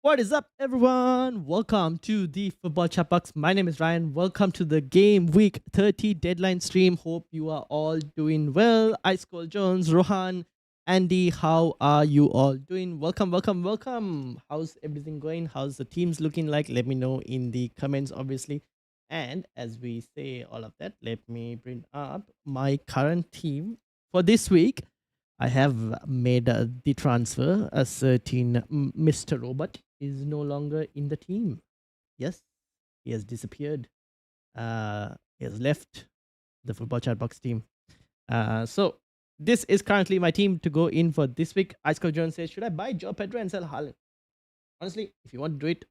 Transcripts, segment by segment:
What is up, everyone? Welcome to the Football Chatbox. My name is Ryan. Welcome to the Game Week 30 deadline stream. Hope you are all doing well. Ice Cold Jones, Rohan, Andy, how are you all doing? Welcome, welcome, welcome. How's everything going? How's the teams looking like? Let me know in the comments, obviously. And as we say all of that, let me bring up my current team for this week. I have made the transfer. A certain Mr. Robot is no longer in the team. Yes, he has disappeared. He has left the Football Chatbox team. So this is currently my team to go in for this week. Ice Cold Jones says, should I buy Joe Pedro and sell Haaland? Honestly, if you want to do it,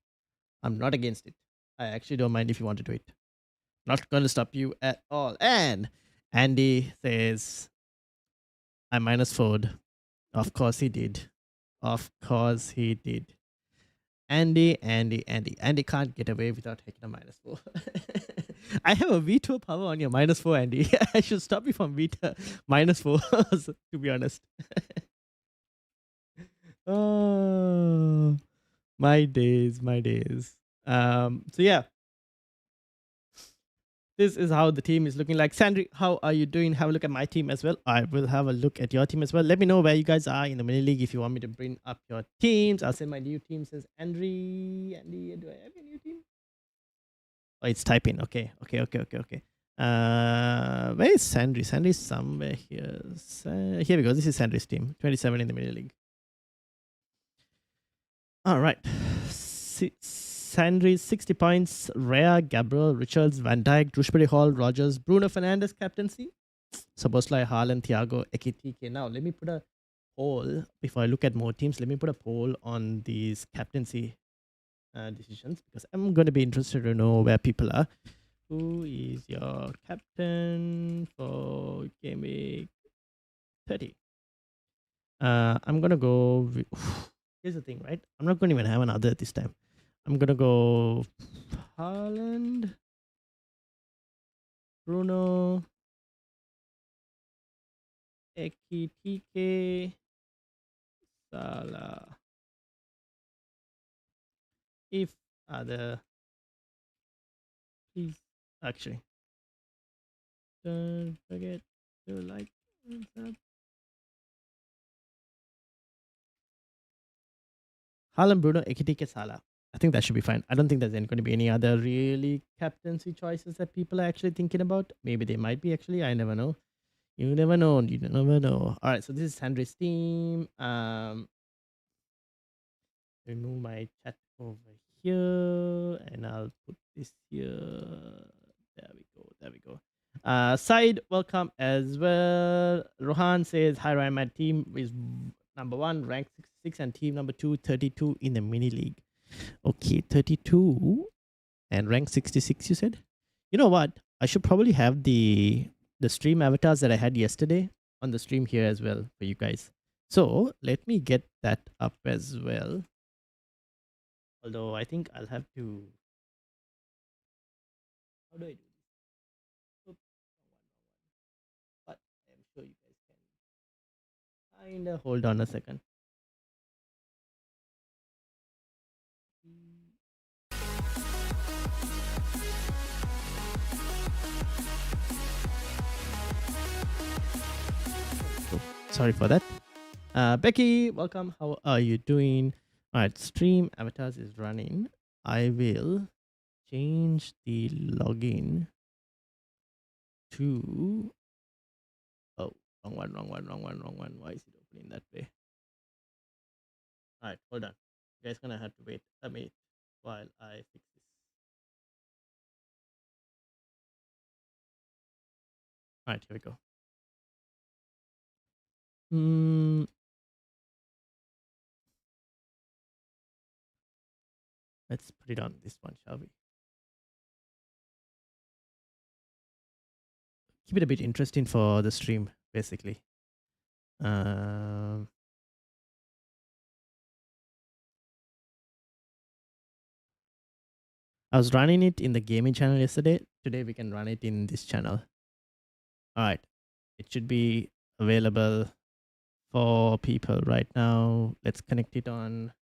I'm not against it. I actually don't mind if you want to do it. Not going to stop you at all. And Andy says, I minus forward. Of course he did. Of course he did. Andy can't get away without taking a -4. I have a veto power on your -4, Andy. I should stop you from veto -4, to be honest. Oh, my days, my days. So yeah, this is how the team is looking like. Sandri, how are you doing? Have a look at my team as well. I will have a look at your team as well. Let me know where you guys are in the mini league if you want me to bring up your teams. I'll send my new team. Says Andy, do I have a new team? Oh, it's typing. Okay. Where is Sandri? Sandri's somewhere here. Here we go. This is Sandri's team. 27 in the mini league. All right. Sandri, 60 points. Rhea, Gabriel, Richards, Van Dijk, Drewsbury Hall, Rogers, Bruno Fernandes captaincy. Szoboszlai, Haaland, Thiago, Ekitike. Now, let me put a poll before I look at more teams. Let me put a poll on these captaincy decisions because I'm going to be interested to know where people are. Who is your captain for Game Week 30? I'm going to go. Here's the thing, right? I'm not going to even have another this time. I'm going to go Haaland, Bruno, Ekitike, Salah. If other, please, actually, don't forget to like and sub. Haaland, Bruno, Ekitike, Salah. I think that should be fine. I don't think there's going to be any other really captaincy choices that people are actually thinking about. Maybe they might be actually. I never know. You never know. You never know. All right. So this is Sandri's team. Remove my chat over here, and I'll put this here. There we go. There we go. Side, welcome as well. Rohan says, hi Ryan, my team is number 1, rank 66, and team number 2, 32 in the mini league. Okay, 32 and rank 66, you said? You know what? I should probably have the stream avatars that I had yesterday on the stream here as well for you guys. So let me get that up as well. Although I think I'll have to. How do I do this? Oops, but I'm sure you guys can kinda hold on a second. Oh, sorry for that. Becky, welcome. How are you doing? All right, stream avatars is running. I will change the login to. Oh, wrong one. Why is it opening that way? All right, hold on. You guys gonna have to wait a minute while I fix this. All right, here we go. Let's put it on this one, shall we? Keep it a bit interesting for the stream, basically. I was running it in the gaming channel yesterday. Today we can run it in this channel. All right. It should be available for people right now. Let's connect it on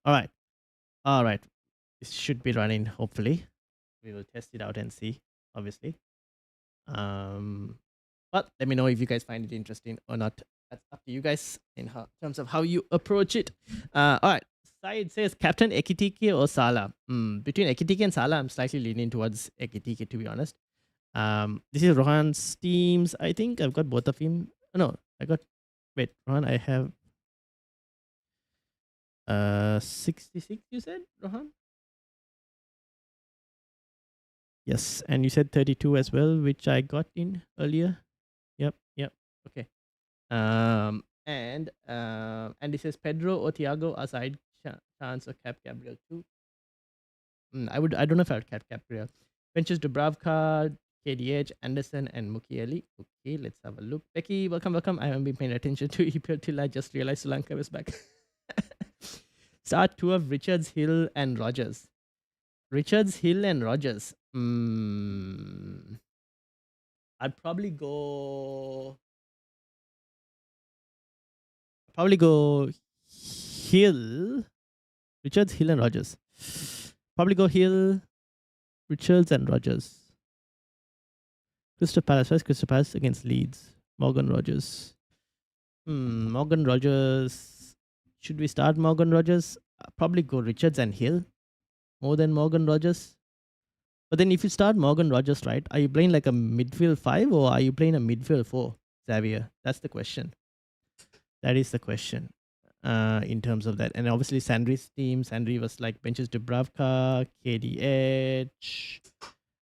All right. All right. This should be running, hopefully. We will test it out and see, obviously. Um, but let me know if you guys find it interesting or not. That's up to you guys in terms of how you approach it. All right. Side says Captain Ekitike or Salah. Between Ekitike and Salah, I'm slightly leaning towards Ekitike, to be honest. This is Rohan's teams. I think I've got both of him. No, I got. Wait, Rohan, I have 66. You said, Rohan? Yes, and you said 32 as well, which I got in earlier. Yep, yep. Okay. And this is Pedro or Thiago aside chance or Cap Gabriel too. I don't know if I would Cap Gabriel. Benches Dubravka, KDH, Anderson, and Mukiele. Okay, let's have a look. Becky, welcome. I haven't been paying attention to EPL till I just realized Sri Lanka was back. Start two of Richards, Hill, and Rogers. Richards, Hill, and Rogers. I'd probably go Hill, Richards, Hill, and Rogers. Probably go Hill, Richards, and Rogers. Crystal Palace. Where's Crystal Palace against Leeds? Morgan Rogers. Morgan Rogers. Should we start Morgan Rogers? Probably go Richards and Hill more than Morgan Rogers. But then if you start Morgan Rogers, right, are you playing like a midfield 5 or are you playing a midfield 4, Xavier? That's the question. That is the question in terms of that. And obviously Sandri's team, Sandri was like benches Dubravka, KDH,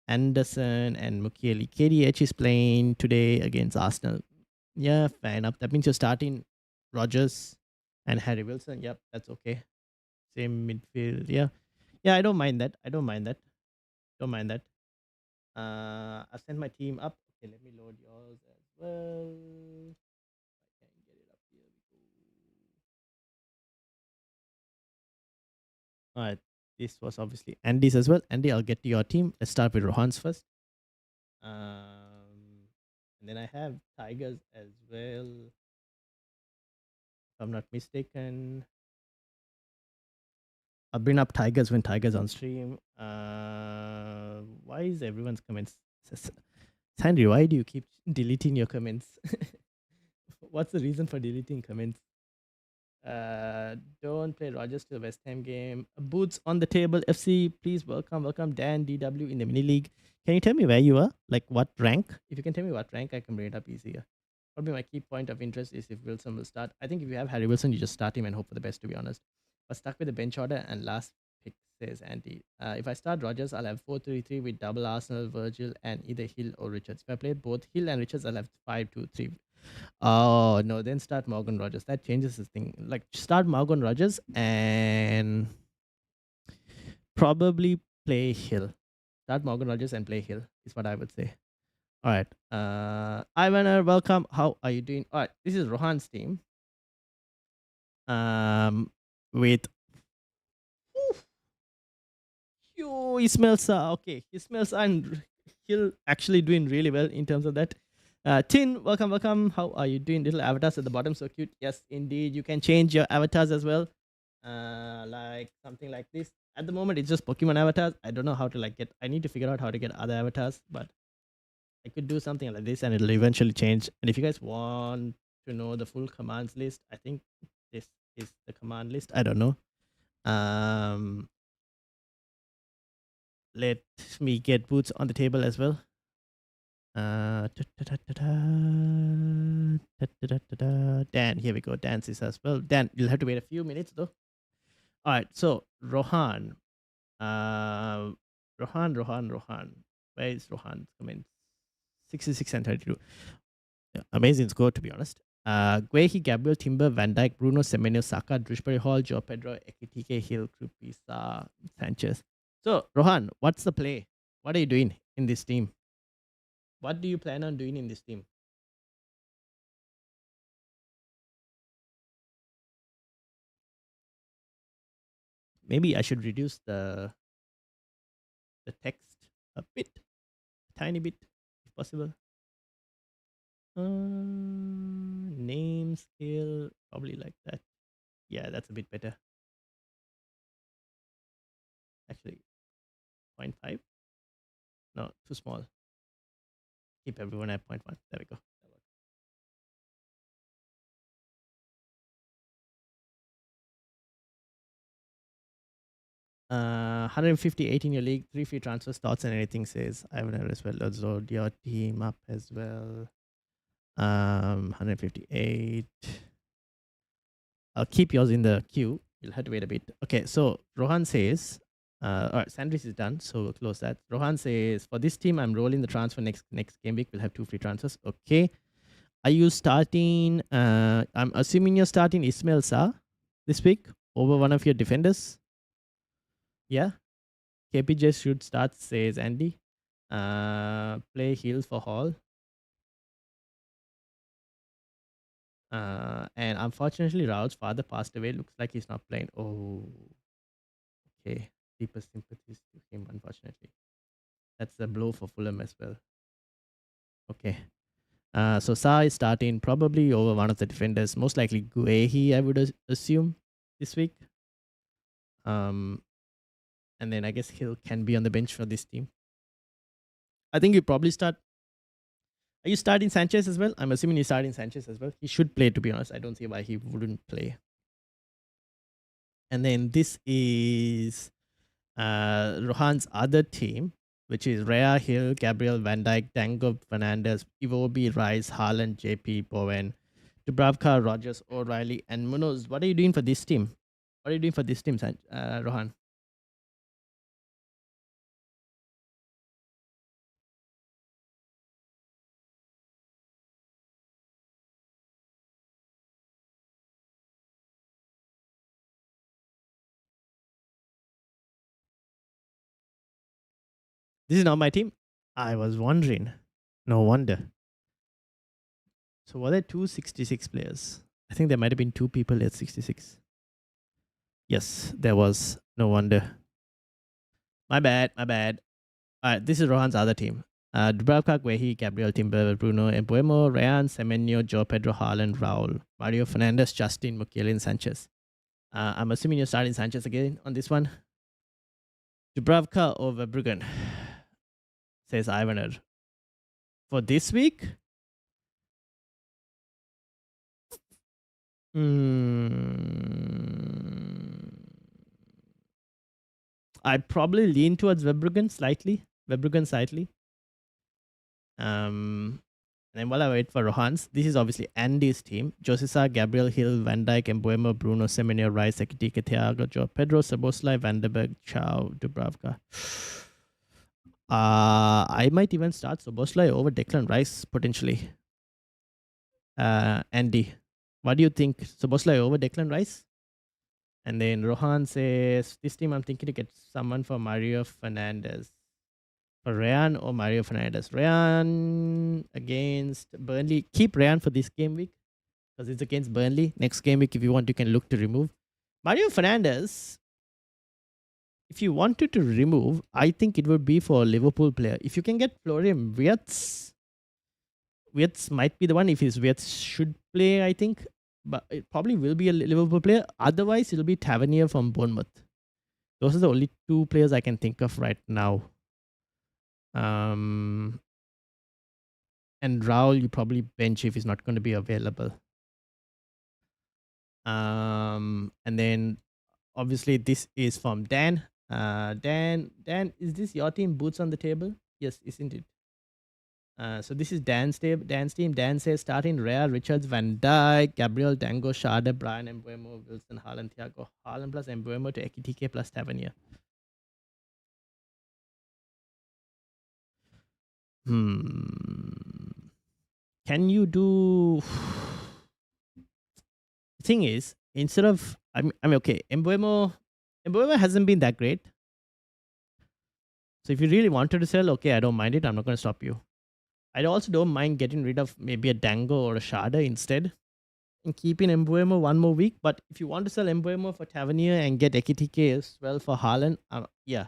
Anderson, and Mukiele. KDH is playing today against Arsenal. Yeah, fair enough. That means you're starting Rogers and Harry Wilson. Yep, that's okay. Same midfield. Yeah. Yeah, I don't mind that. Don't mind that. I've sent my team up. Okay, let me load yours as well. I can get it up here. All right. This was obviously Andy's as well. Andy, I'll get to your team. Let's start with Rohan's first. And then I have Tigers as well. If I'm not mistaken. I'll bring up Tigers when Tigers on stream. Why is everyone's comments? Sandy, why do you keep deleting your comments? What's the reason for deleting comments? Don't play Rogers to the West Ham game. Boots on the table. FC, please welcome Dan DW in the mini league. Can you tell me where you are? Like what rank? If you can tell me what rank, I can bring it up easier. Probably my key point of interest is if Wilson will start. I think if you have Harry Wilson, you just start him and hope for the best, to be honest. But stuck with the bench order and last pick, says Andy. If I start Rogers, I'll have 4-3-3 with double Arsenal, Virgil, and either Hill or Richards. If I play both Hill and Richards, I'll have 5-2-3. Oh no, then start Morgan Rogers. That changes this thing. Like start Morgan Rogers and probably play Hill. Start Morgan Rogers and play Hill is what I would say. All right. Ivaner, welcome. How are you doing? All right. This is Rohan's team. With Ismail Sa. Okay, Ismail Sa and Hill actually doing really well in terms of that. Tin, welcome. How are you doing? Little avatars at the bottom, so cute. Yes, indeed. You can change your avatars as well. Like something like this. At the moment, it's just Pokemon avatars. I don't know how to like get. I need to figure out how to get other avatars, but I could do something like this, and it'll eventually change. And if you guys want to know the full commands list, I think this is the command list. I don't know. Let me get Boots on the table as well. Dan, here we go. Dance is as well. Dan, you'll have to wait a few minutes though. All right, so Rohan. Rohan. Where is Rohan? Comment 66 and 32. Yeah, amazing score, to be honest. Guehi, Gabriel, Timber, Van Dijk, Bruno, Semenyo, Saka, Drishbury Hall, Joe Pedro, Ekitike, Hill, Krupisa, Sanchez. So, Rohan, what's the play? What are you doing in this team? What do you plan on doing in this team? Maybe I should reduce the text a bit, tiny bit, if possible. Name scale, probably like that. Yeah, that's a bit better. Actually, 0.5. No, too small. Keep everyone at 0.1. There we go. 158 in your league, 3 free transfers, thoughts and anything says Ivan as well. Let's load your team up as well. 158. I'll keep yours in the queue. You'll have to wait a bit. Okay, so Rohan says, all right, Sandris is done, so we'll close that. Rohan says, for this team, I'm rolling the transfer next game week. We'll have 2 free transfers. Okay. Are you starting? I'm assuming you're starting Ismail Sa this week over one of your defenders. Yeah. KPJ should start, says Andy. Play heals for Hall. And unfortunately, Raul's father passed away. Looks like he's not playing. Oh, okay. Deepest sympathies to him, unfortunately. That's a blow for Fulham as well. Okay. So Sa is starting probably over one of the defenders, most likely Guehi, I would assume, this week. And then I guess Hill can be on the bench for this team. I think you probably start. Are you starting Sanchez as well? I'm assuming you're starting Sanchez as well. He should play, to be honest. I don't see why he wouldn't play. And then this is Rohan's other team, which is Rhea, Hill, Gabriel, Van Dijk, Dango, Fernandez, Iwobi, Rice, Haaland, JP, Bowen, Dubravka, Rogers, O'Reilly, and Munoz. What are you doing for this team? What are you doing for this team, Rohan? This is not my team. I was wondering. No wonder. So were there 266 players? I think there might have been 2 people at 66. Yes, there was. No wonder. My bad. This is Rohan's other team. Dubravka, Guehi, Gabriel, Timber, Bruno, Embuemo, Ryan, Semenyo, Joe Pedro, Haaland, Raul, Mario Fernandez, Justin, Mukiele, Sanchez. I'm assuming you're starting Sanchez again on this one. Dubravka over Bruggen, says Ivaner. For this week, I probably lean towards Verbruggen slightly. And then while I wait for Rohan's, this is obviously Andy's team. Josisa, Gabriel, Hill, Van Dijk, Embuemo, Bruno, Semenyo, Rice, Ekitike, Thiago, Joe Pedro, Szoboszlai, Vandenberg, Chow, Dubravka. I might even start Szoboszlai over Declan Rice potentially. Andy, what do you think? Szoboszlai over Declan Rice? And then Rohan says, this team I'm thinking to get someone for Mario Fernandez. For Ryan or Mario Fernandez? Ryan against Burnley. Keep Ryan for this game week because it's against Burnley. Next game week, if you want, you can look to remove. Mario Fernandez, if you wanted to remove, I think it would be for a Liverpool player. If you can get Florian Wirtz might be the one. If his Wirtz should play, I think. But it probably will be a Liverpool player. Otherwise, it'll be Tavernier from Bournemouth. Those are the only 2 players I can think of right now. And Raul, you probably bench if he's not going to be available. And then obviously this is from Dan. Dan, is this your team? Boots on the table? Yes, isn't it? So this is Dan's team. Dan says starting Rhea, Richards, Van Dijk, Gabriel, Dango, Schade, Brian, Embuemo, Wilson, Haaland, Thiago. Haaland plus Embuemo to Ekitike plus Tavernier. Can you do... The thing is, instead of... I mean okay, Embuemo hasn't been that great. So if you really wanted to sell, okay, I don't mind it. I'm not going to stop you. I also don't mind getting rid of maybe a Dango or a Schade instead and keeping Embuemo 1 more week. But if you want to sell Embuemo for Tavernier and get Ekitike as well for Haaland, yeah,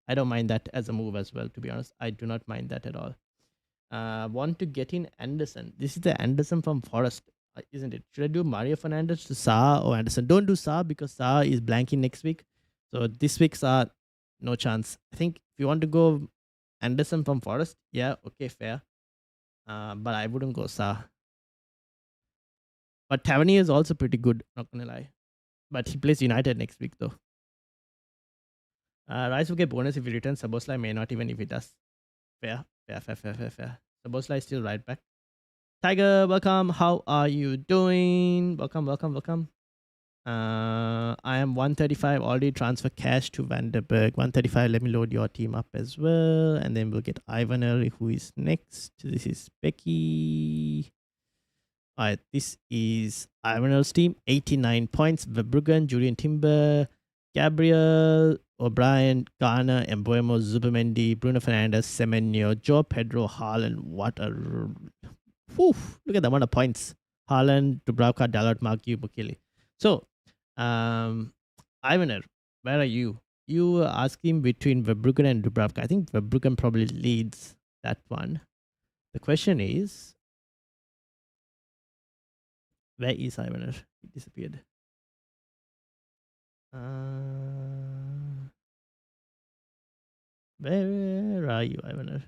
I don't mind that as a move as well, to be honest. I do not mind that at all. Want to get in Anderson. This is the Anderson from Forest, isn't it? Should I do Mario Fernandez to Sa or Anderson? Don't do Sa because Sa is blanking next week. So this week, Sa, no chance. I think if you want to go Anderson from Forest, yeah, okay, fair. But I wouldn't go Sa. But Tavernier is also pretty good, not gonna lie. But he plays United next week though. Rice will get bonus if he returns. Sabosla may not, even if he does. Fair, fair, fair, fair, fair, fair. Sabosla is still right back. Tiger, welcome. How are you doing? Welcome, welcome, welcome. I am 135 already. Transfer cash to Vanderberg. 135. Let me load your team up as well, and then we'll get Ivaner, who is next. This is Becky. All right, this is Ivaner's team. 89 points. Verbruggen, Julian Timber, Gabriel, O'Brien, Garner, Embuemo, Zubimendi, Bruno Fernandes, Semenyo, Joe Pedro, Haaland. What a look at the amount of points. Haaland, Dubravka, Dalot, Mark, Bukili. So, Ivaner, where are you? You were asking between Verbruggen and Dubravka. I think Verbruggen probably leads that one. The question is, where is Ivaner? He disappeared. Where are you, Ivaner?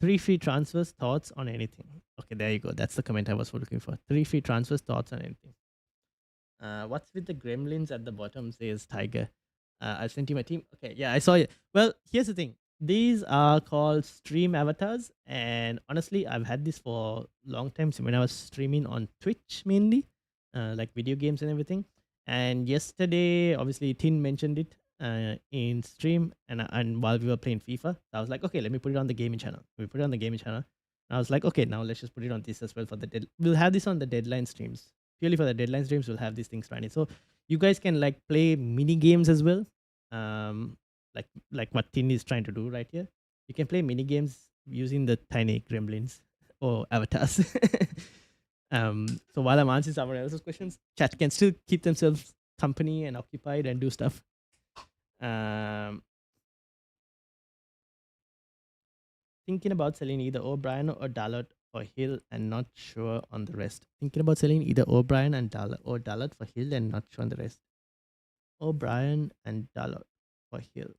3 free transfers, thoughts on anything. Okay, there you go. That's the comment I was looking for. 3 free transfers, thoughts on anything. What's with the gremlins at the bottom, says Tiger. I sent you my team. Okay, yeah, I saw it. Well, here's the thing. These are called stream avatars. And honestly, I've had this for a long time. So when I was streaming on Twitch mainly, like video games and everything. And yesterday, obviously, Tin mentioned it in stream. And while we were playing FIFA, I was like, okay, let me put it on the gaming channel. We put it on the gaming channel. And I was like, okay, now let's just put it on this as well for the we'll have this on the deadline streams. Purely for the deadline streams, we'll have these things running. So you guys can like play mini games as well. Like what Tin is trying to do right here. You can play mini games using the tiny gremlins or avatars. So while I'm answering someone else's questions, chat can still keep themselves company and occupied and do stuff. Thinking about selling either O'Brien or Dalot for Hill and not sure on the rest. Thinking about selling either O'Brien and Dalot or Dalot for Hill and not sure on the rest. O'Brien and Dalot for Hill.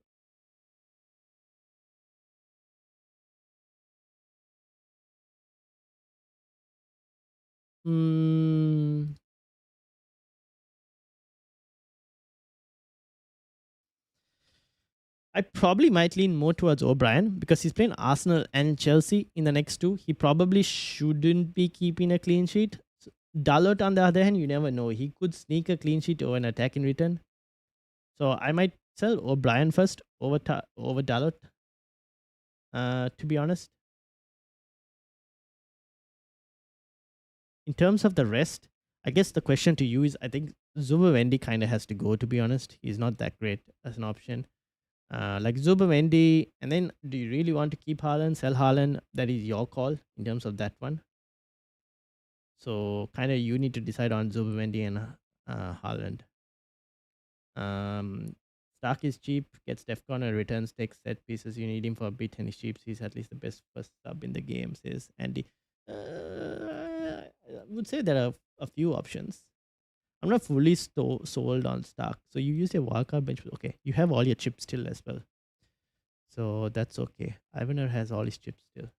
I probably might lean more towards O'Brien because he's playing Arsenal and Chelsea in the next two. He probably shouldn't be keeping a clean sheet. Dalot, on the other hand, you never know. He could sneak a clean sheet or an attack in return. So I might sell O'Brien first over Dalot, to be honest. In terms of the rest, I guess the question to you is, I think Zubimendi kind of has to go, to be honest. He's not that great as an option. Like Zubimendi, and then do you really want to keep Haaland, sell Haaland? That is your call in terms of that one. So kind of you need to decide on Zubimendi and Haaland. Stark is cheap, gets DEFCON and returns, takes set pieces. You need him for a bit and he's cheap. So he's at least the best first sub in the game, says Andy. I would say there are a few options. I'm not fully sold on Stark. So you use your wildcard bench. Okay, you have all your chips still as well. So that's okay. Ivaner has all his chips still.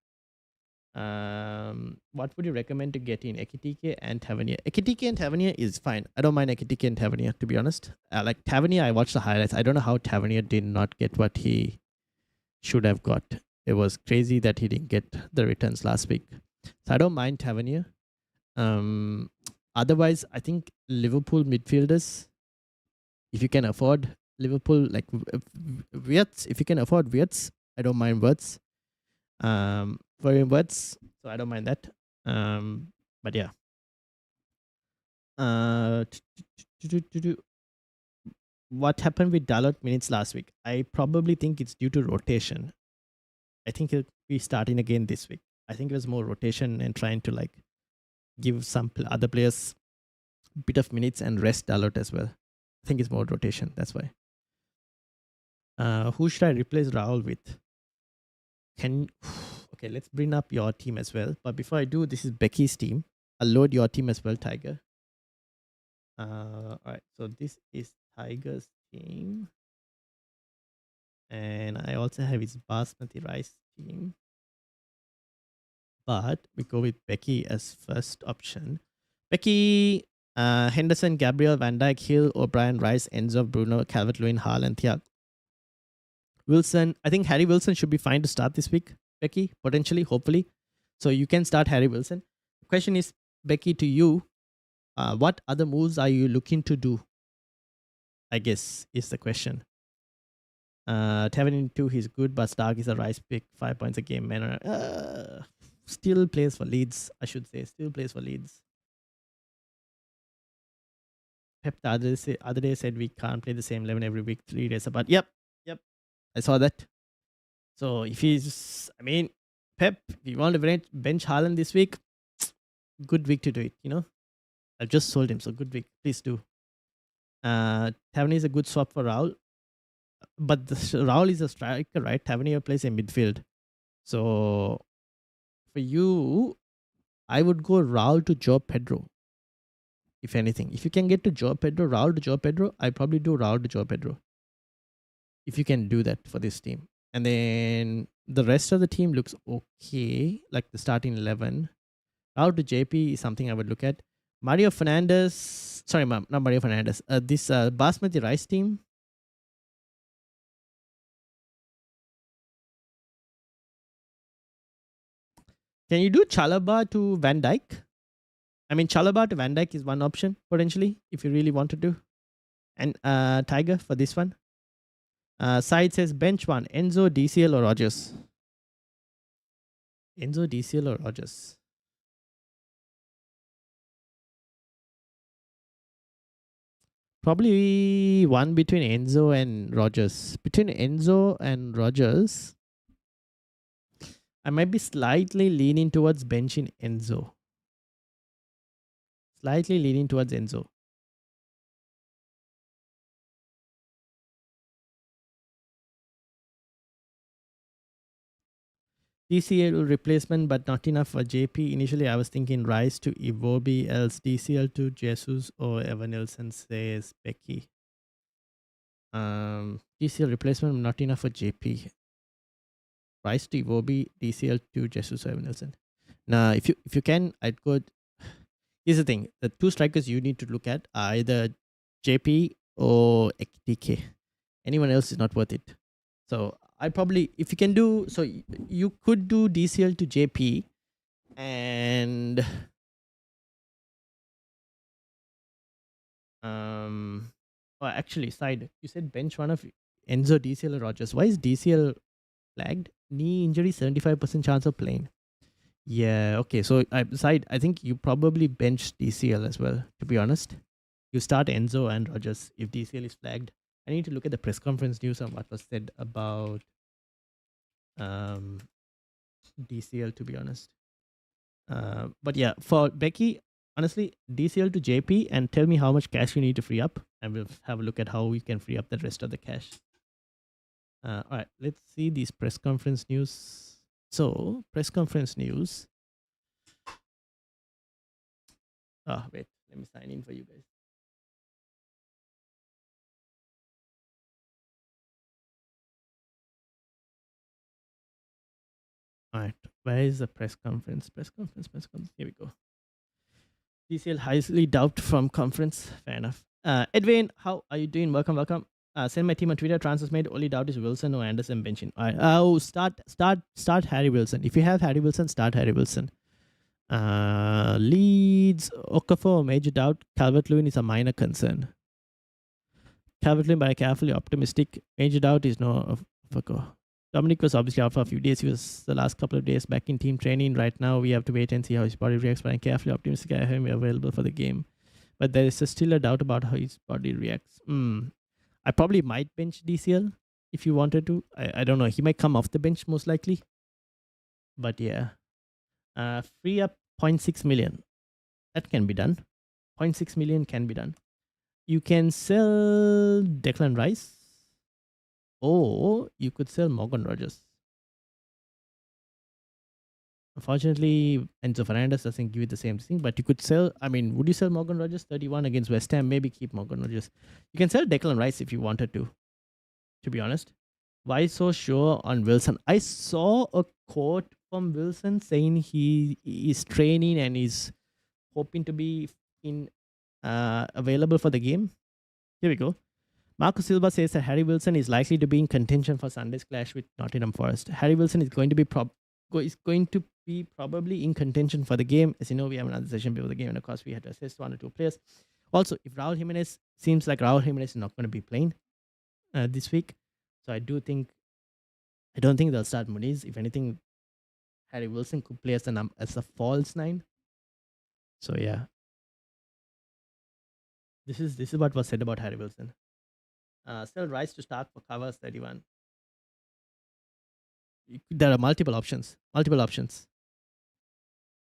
What would you recommend to get in Ekitike and Tavernier? Ekitike and Tavernier is fine. I don't mind Ekitike and Tavernier, to be honest. Like Tavernier, I watched the highlights. I don't know how Tavernier did not get what he should have got. It was crazy that he didn't get the returns last week. So I don't mind Tavernier. Otherwise, I think Liverpool midfielders, if you can afford Liverpool, like Wirtz, if you can afford Wirtz, I don't mind Wirtz. For Wirtz, so I don't mind that. But yeah. What happened with Dalot minutes last week? I probably think it's due to rotation. I think he'll be starting again this week. I think it was more rotation and trying to like give some other players a bit of minutes and rest Dalot as well. I think it's more rotation. That's why. Who should I replace Rahul with? Okay, let's bring up your team as well. But before I do, this is Becky's team. I'll load your team as well, Tiger. All right, so this is Tiger's team. And I also have his basmati rice team. But we go with Becky as first option. Becky, Henderson, Gabriel, Van Dijk, Hill, O'Brien, Rice, Enzo, Bruno, Calvert-Lewin, Haaland, Thiago. Wilson, I think Harry Wilson should be fine to start this week, Becky, potentially, hopefully. So you can start Harry Wilson. The question is, Becky, to you, what other moves are you looking to do? I guess is the question. Tavern 2, he's good, but Stark is a rice pick, 5 points a game. Man, still plays for Leeds, I should say. Still plays for Leeds. Pep the other day said we can't play the same 11 every week, 3 days apart. Yep, I saw that. So if he's, I mean, Pep, if you want to bench Haaland this week, good week to do it. I've just sold him, so good week. Please do. Tavernier is a good swap for Raul. But Raul is a striker, right? Tavernier plays in midfield. So for you, I would go Raul to Joe Pedro. If anything. If you can get to Joe Pedro, Raul to Joe Pedro, I probably do Raul to Joe Pedro. If you can do that for this team. And then the rest of the team looks okay, like the starting 11. Raul to JP is something I would look at. Mario Fernandez, sorry, not Mario Fernandez. This Basmati rice team. Can you do Chalaba to Van Dijk? I mean, Chalaba to Van Dijk is one option potentially if you really want to do. And Tiger for this one. Side says bench one, Enzo, DCL, or Rogers. Enzo, DCL, or Rogers. Probably one between Enzo and Rogers. Between Enzo and Rogers, I might be slightly leaning towards benching Enzo. Slightly leaning towards Enzo. DCL replacement, but not enough for JP. Initially, I was thinking Rice to Iwobi, else DCL to Jesus, or Evan Nelson says Becky. DCL replacement, not enough for JP. Rice to Iwobi, DCL to Jesus, or Evan Nelson. Now, if you can, I'd go. Here's the thing: the two strikers you need to look at are either JP or DK. Anyone else is not worth it. So I probably, if you can do, so you could do DCL to JP, and actually, side, you said bench one of Enzo, DCL, or Rogers. Why is DCL flagged? Knee injury, 75% chance of playing. Yeah, okay. So I think you probably bench DCL as well, to be honest. You start Enzo and Rogers if DCL is flagged. I need to look at the press conference news on what was said about DCL, to be honest. But yeah, for Becky, honestly, DCL to JP and tell me how much cash you need to free up, and we'll have a look at how we can free up the rest of the cash. All right, let's see these press conference news. So, press conference news. Oh, wait, let me sign in for you guys. All right, where is the press conference? Press conference. Here we go. DCL highly doubt from conference. Fair enough. Edwin, how are you doing? Welcome. Send my team on Twitter. Transfers made. Only doubt is Wilson or Anderson benching. All right. Oh, start Harry Wilson. If you have Harry Wilson, start Harry Wilson. Leeds, Okafor, major doubt. Calvert-Lewin is a minor concern. Calvert-Lewin, by carefully optimistic. Major doubt is no Okafor. Dominic was obviously out for a few days. He was the last couple of days back in team training. Right now, we have to wait and see how his body reacts. But I'm carefully optimistic I have him available for the game. But there is still a doubt about how his body reacts. I probably might bench DCL if you wanted to. I don't know. He might come off the bench most likely. But yeah. Free up 0.6 million. That can be done. 0.6 million can be done. You can sell Declan Rice. Or you could sell Morgan Rogers. Unfortunately, Enzo Fernandez doesn't give you the same thing, but you could sell. I mean, would you sell Morgan Rogers 31 against West Ham? Maybe keep Morgan Rogers. You can sell Declan Rice if you wanted to be honest. Why so sure on Wilson? I saw a quote from Wilson saying he is training and is hoping to be in available for the game. Here we go. Marcus Silva says that Harry Wilson is likely to be in contention for Sunday's clash with Nottingham Forest. Harry Wilson is going to be probably in contention for the game. As you know, we have another session before the game, and of course, we had to assess one or two players. Also, if Raul Jimenez seems like Raul Jimenez is not going to be playing this week, so I don't think they'll start Muniz. If anything, Harry Wilson could play as a false nine. So yeah, this is what was said about Harry Wilson. Still rise to start for covers 31. There are multiple options. Multiple options.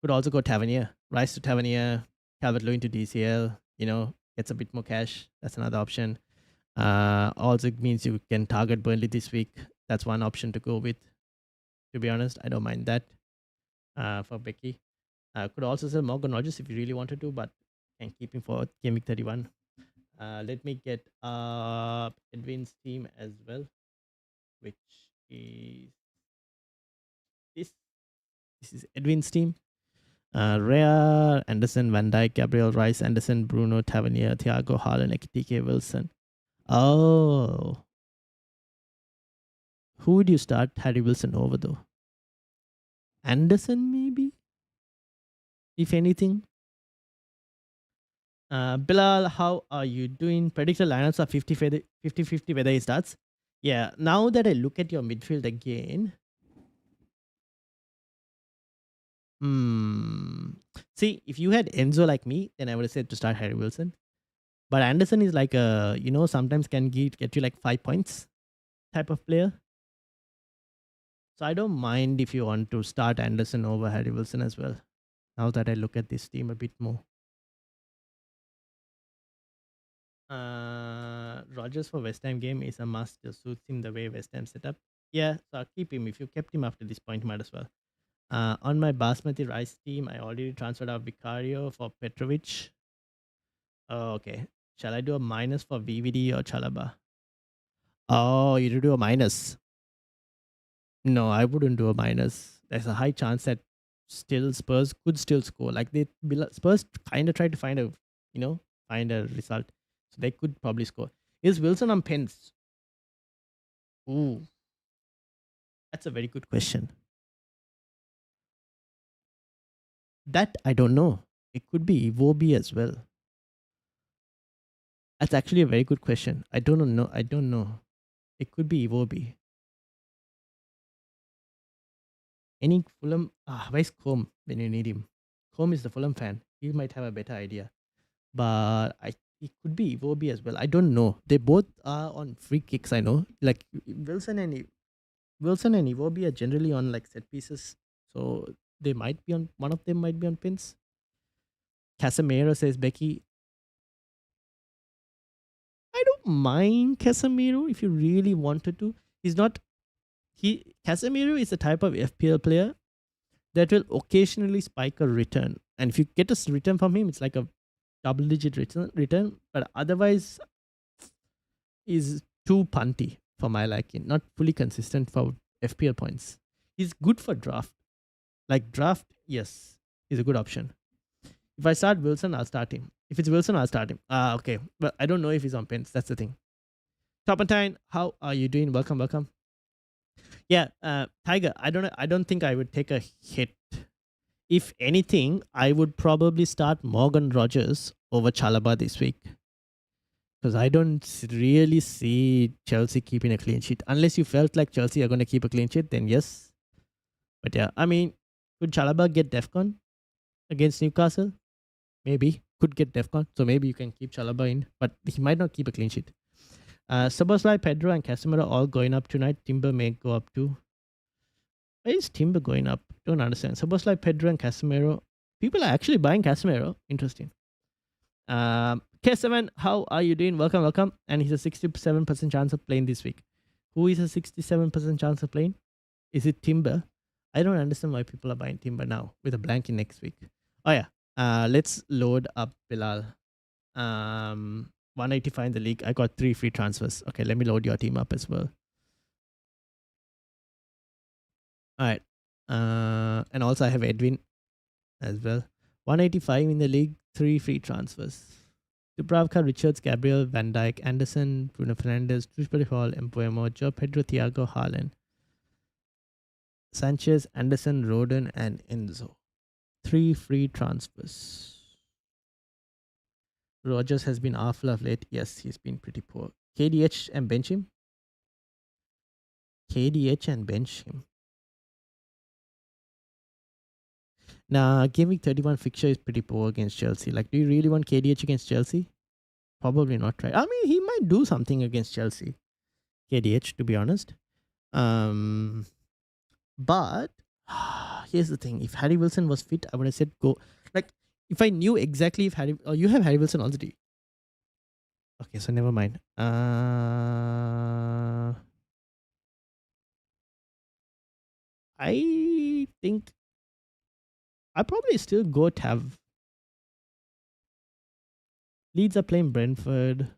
Could also go Tavernier. Rise to Tavernier. Calvert Lewin to DCL. Gets a bit more cash. That's another option. Also means you can target Burnley this week. That's one option to go with. To be honest, I don't mind that. For Becky, could also sell Morgan Rogers if you really wanted to, but can keep him for game week 31. Let me get Edwin's team as well, which is this. This is Edwin's team. Rea, Anderson, Van Dijk, Gabriel Rice, Anderson, Bruno, Tavernier, Thiago, Haaland, Ekitike, Wilson. Oh. Who would you start Harry Wilson over though? Anderson maybe? If anything. Bilal, how are you doing? Predicted lineups are 50-50 whether he starts. Yeah, now that I look at your midfield again, see, if you had Enzo like me, then I would have said to start Harry Wilson. But Anderson is like sometimes can get you like 5 points type of player. So I don't mind if you want to start Anderson over Harry Wilson as well. Now that I look at this team a bit more. Rogers for West Ham game is a must. Just suits him the way West Ham set up. Yeah, so I'll keep him. If you kept him after this point, might as well. On my Basmati rice team, I already transferred out Vicario for Petrovic. Oh, okay. Shall I do a minus for VVD or Chalaba? Oh, you do a minus. No, I wouldn't do a minus. There's a high chance that Spurs could still score. Like Spurs kind of tried to find a result. So they could probably score. Is Wilson on pens? Ooh. That's a very good question. That I don't know. It could be Iwobi as well. That's actually a very good question. I don't know. I don't know. It could be Iwobi. Any Fulham? Where's Combe when you need him? Combe is the Fulham fan. He might have a better idea. But it could be Iwobi as well. I don't know. They both are on free kicks. I know. Like Wilson and Iwobi are generally on like set pieces. So they might be on. One of them might be on pins. Casemiro says Becky. I don't mind Casemiro if you really wanted to. Casemiro is a type of FPL player that will occasionally spike a return. And if you get a return from him, it's like a double-digit return. But otherwise, is too punty for my liking. Not fully consistent for FPL points. He's good for draft. Like draft, yes, he's a good option. If I start Wilson, I'll start him. If it's Wilson, I'll start him. Okay. But I don't know if he's on pins. That's the thing. Topantine, how are you doing? Welcome. Yeah, Tiger, I don't think I would take a hit. If anything, I would probably start Morgan Rogers over Chalaba this week. Because I don't really see Chelsea keeping a clean sheet. Unless you felt like Chelsea are going to keep a clean sheet, then yes. But yeah, I mean, could Chalaba get DEFCON against Newcastle? Maybe. Could get DEFCON. So maybe you can keep Chalaba in. But he might not keep a clean sheet. Soboslai, Pedro, and Casemiro all going up tonight. Timber may go up too. Why is Timber going up? Don't understand. Soboslai, Pedro, and Casemiro. People are actually buying Casemiro. Interesting. K7, how are you doing? Welcome. And he's a 67% chance of playing this week. Who is a 67% chance of playing? Is it Timber? I don't understand why people are buying Timber now with a blank in next week. Oh yeah. Let's load up Bilal. 185 in the league. I got 3 free transfers. Okay, let me load your team up as well. All right. And also I have Edwin as well. 185 in the league, 3 free transfers. Dubravka, Richards, Gabriel, Van Dijk, Anderson, Bruno Fernandes, Dewsbury Hall, Embuemo, Joe Pedro, Thiago, Haaland, Sanchez, Anderson, Roden, and Enzo. 3 free transfers. Rogers has been awful of late. Yes, he's been pretty poor. KDH and bench him. KDH and bench him. Nah, Game Week 31 fixture is pretty poor against Chelsea. Like, do you really want KDH against Chelsea? Probably not, right? I mean, he might do something against Chelsea. KDH, to be honest. But here's the thing: if Harry Wilson was fit, I would have said go. Like, if I knew exactly if Harry, oh, you have Harry Wilson already. Okay, so never mind. I think I probably still go Tav. Leeds are playing Brentford.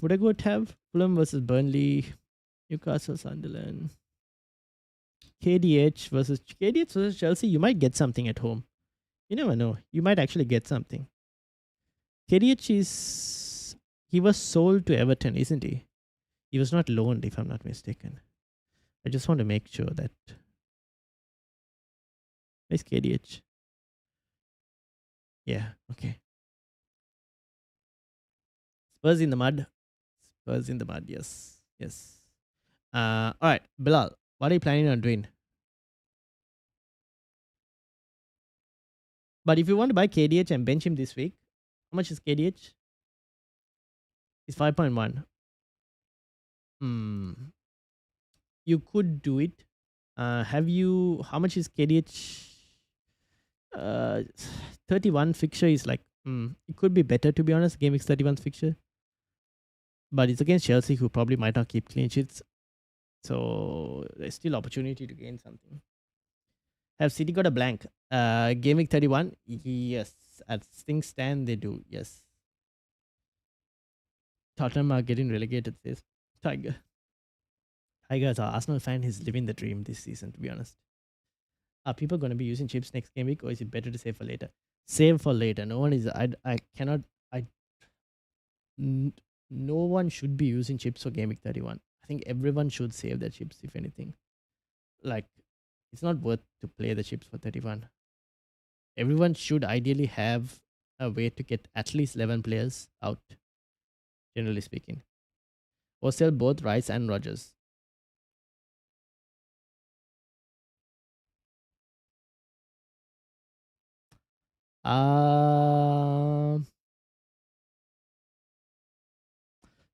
Would I go Tav? Fulham versus Burnley, Newcastle, Sunderland. KDH versus Chelsea. You might get something at home. You never know. You might actually get something. KDH he was sold to Everton, isn't he? He was not loaned, if I'm not mistaken. I just want to make sure that. Where's KDH? Yeah, okay. Spurs in the mud. Spurs in the mud, yes. Yes. All right, Bilal, what are you planning on doing? But if you want to buy KDH and bench him this week, how much is KDH? It's 5.1. You could do it. How much is KDH? 31 fixture is like, it could be better, to be honest. Game Week 31 fixture. But it's against Chelsea, who probably might not keep clean sheets. So there's still opportunity to gain something. Have City got a blank? Game Week 31? Yes. As things stand, they do. Yes. Tottenham are getting relegated, says Tiger. Tiger, as an Arsenal fan, he's living the dream this season, to be honest. Are people going to be using chips next game week, or is it better to save for later? Save for later. No one is. No one should be using chips for Game Week 31. I think everyone should save their chips, if anything. Like, it's not worth to play the chips for 31. Everyone should ideally have a way to get at least 11 players out, generally speaking. Or sell both Rice and Rogers.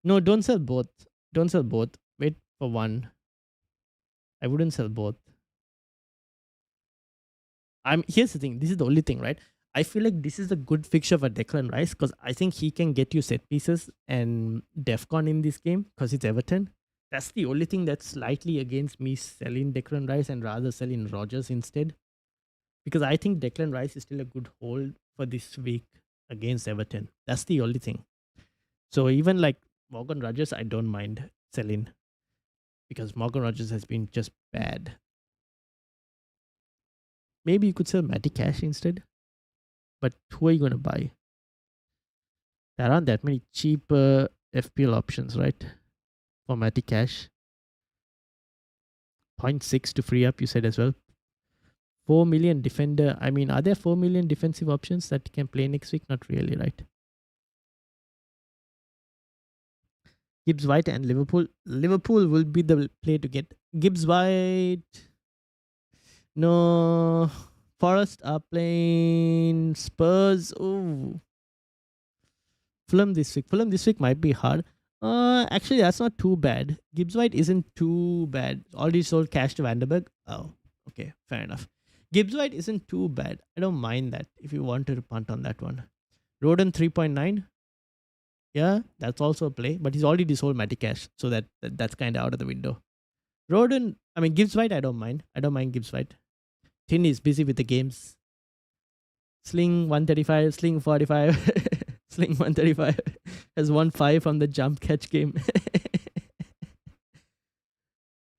No, don't sell both. Don't sell both. Wait for one. I wouldn't sell both. Here's the thing. This is the only thing, right? I feel like this is a good fixture for Declan Rice because I think he can get you set pieces and Defcon in this game because it's Everton. That's the only thing that's slightly against me selling Declan Rice and rather selling Rogers instead. Because I think Declan Rice is still a good hold for this week against Everton. That's the only thing. So even like Morgan Rogers, I don't mind selling because Morgan Rogers has been just bad. Maybe you could sell Matty Cash instead. But who are you going to buy? There aren't that many cheaper FPL options, right? For Matty Cash. 0.6 to free up, you said as well. 4 million defender. I mean, are there 4 million defensive options that you can play next week? Not really, right? Gibbs White and Liverpool. Liverpool will be the play to get. Gibbs White. No. Forest are playing Spurs. Oh. Fulham this week. Fulham this week might be hard. Actually, that's not too bad. Gibbs White isn't too bad. Already sold cash to Vanderberg. Oh, okay. Fair enough. Gibbs White isn't too bad. I don't mind that if you wanted to punt on that one. Roden 3.9. Yeah, that's also a play, but he's already sold Matty Cash, so that's kind of out of the window. Roden, I mean Gibbs White, I don't mind. I don't mind Gibbs White. Tin is busy with the games. Sling 135, Sling 45, Sling 135 has won 5 from the jump catch game.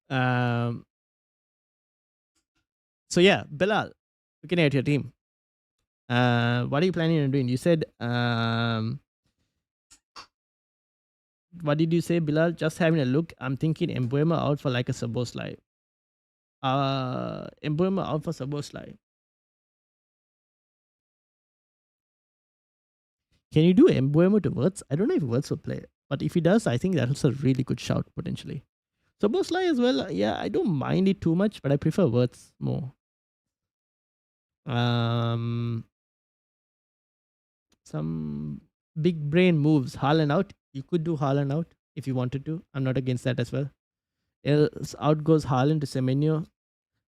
Um, so yeah, Bilal, looking at your team, what are you planning on doing? You said, what did you say, Bilal? Just having a look. I'm thinking Embuema out for like a Saboslai. Embuema out for Saboslai. Can you do Embuemo to Wirtz? I don't know if Wirtz will play, but if he does, I think that's a really good shout potentially. Saboslai as well. Yeah, I don't mind it too much, but I prefer Wirtz more. Um, some big brain moves. Haaland out. You could do Haaland out if you wanted to. I'm not against that as well. Else out goes Haaland to Semenyo.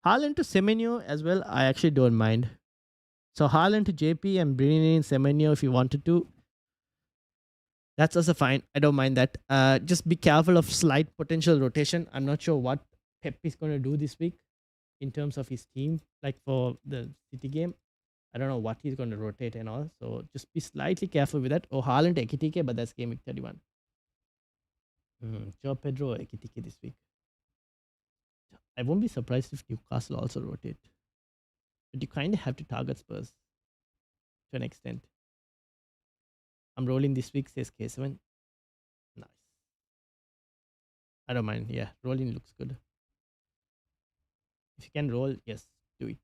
Haaland to Semenyo as well. I actually don't mind. So Haaland to JP and bringing in Semenyo if you wanted to. That's also fine. I don't mind that. Just be careful of slight potential rotation. I'm not sure what Pep is going to do this week in terms of his team, like for the City game. I don't know what he's going to rotate and all. So just be slightly careful with that. Oh, Haaland Ekitike, but that's game week 31. Joe Pedro Ekitike this week. I won't be surprised if Newcastle also rotate. But you kind of have to target Spurs to an extent. I'm rolling this week, says K7. Nice. I don't mind. Yeah, rolling looks good. If you can roll, yes, do it.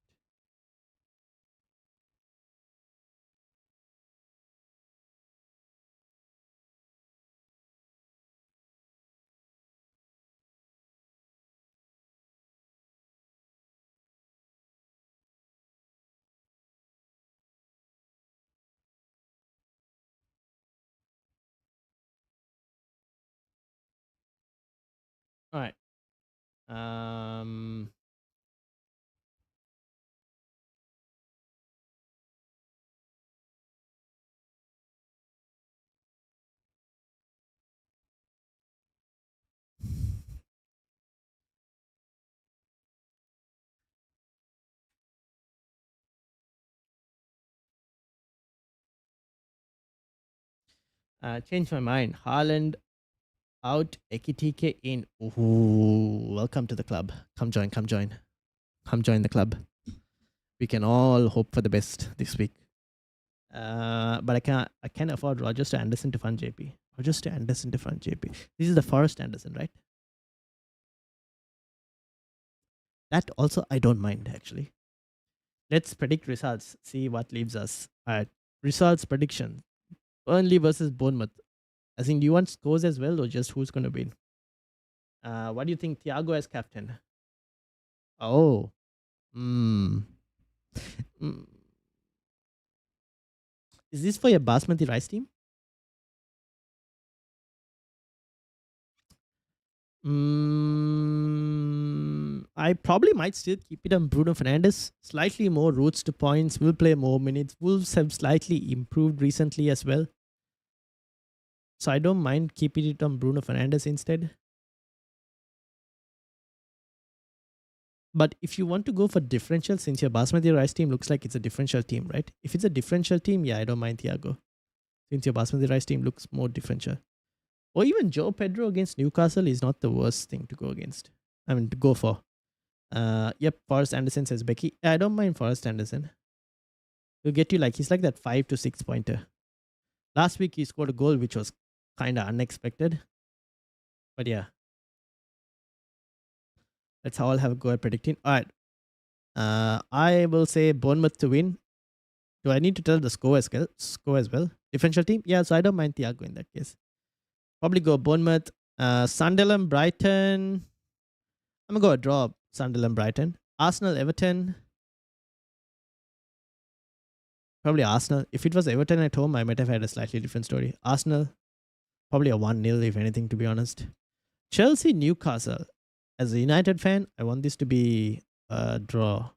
All right. Um, change my mind. Haaland out, Ekitike in. Ooh, welcome to the club. Come join, come join. Come join the club. We can all hope for the best this week. But I can't afford Rogers to Anderson to fund JP. Rogers to Anderson to fund JP. This is the Forest Anderson, right? That also I don't mind actually. Let's predict results. See what leaves us. Alright. Results prediction. Burnley versus Bournemouth. I think do you want scores as well or just who's gonna win? What do you think Thiago as captain? Oh. Mm. Mm. Is this for your Basmati rice team? I probably might still keep it on Bruno Fernandes. Slightly more routes to points. Will play more minutes. Wolves have slightly improved recently as well. So I don't mind keeping it on Bruno Fernandes instead. But if you want to go for differential, since your Basmati rice team looks like it's a differential team, right? If it's a differential team, yeah, I don't mind Thiago. Since your Basmati rice team looks more differential. Or even Joe Pedro against Newcastle is not the worst thing to go against. I mean, to go for. Yep, Forrest Anderson says Becky. I don't mind Forrest Anderson. He'll get you like, he's like that 5 to 6 pointer. Last week he scored a goal which was kind of unexpected. But yeah, that's how I'll have a go at predicting. All right. I will say Bournemouth to win. Do I need to tell the score as well? Differential team? Yeah, so I don't mind Thiago in that case. Probably go Bournemouth. Sunderland, Brighton. I'm going to go a draw. Sunderland, Brighton. Arsenal, Everton. Probably Arsenal. If it was Everton at home, I might have had a slightly different story. Arsenal, probably a 1-0 if anything, to be honest. Chelsea, Newcastle. As a United fan, I want this to be a draw.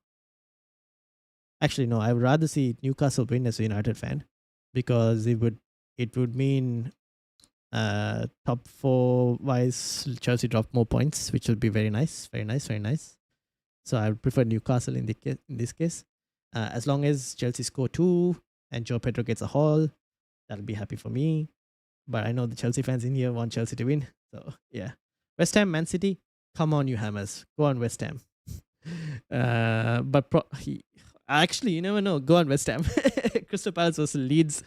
Actually, no, I would rather see Newcastle win as a United fan because it would mean top 4 wise Chelsea drop more points, which would be very nice, very nice, very nice. So I would prefer Newcastle in this case. As long as Chelsea score 2 and Joe Pedro gets a haul, that'll be happy for me. But I know the Chelsea fans in here want Chelsea to win. So yeah. West Ham, Man City. Come on, you Hammers. Go on West Ham. Actually, you never know. Go on West Ham. Crystal Palace versus Leeds.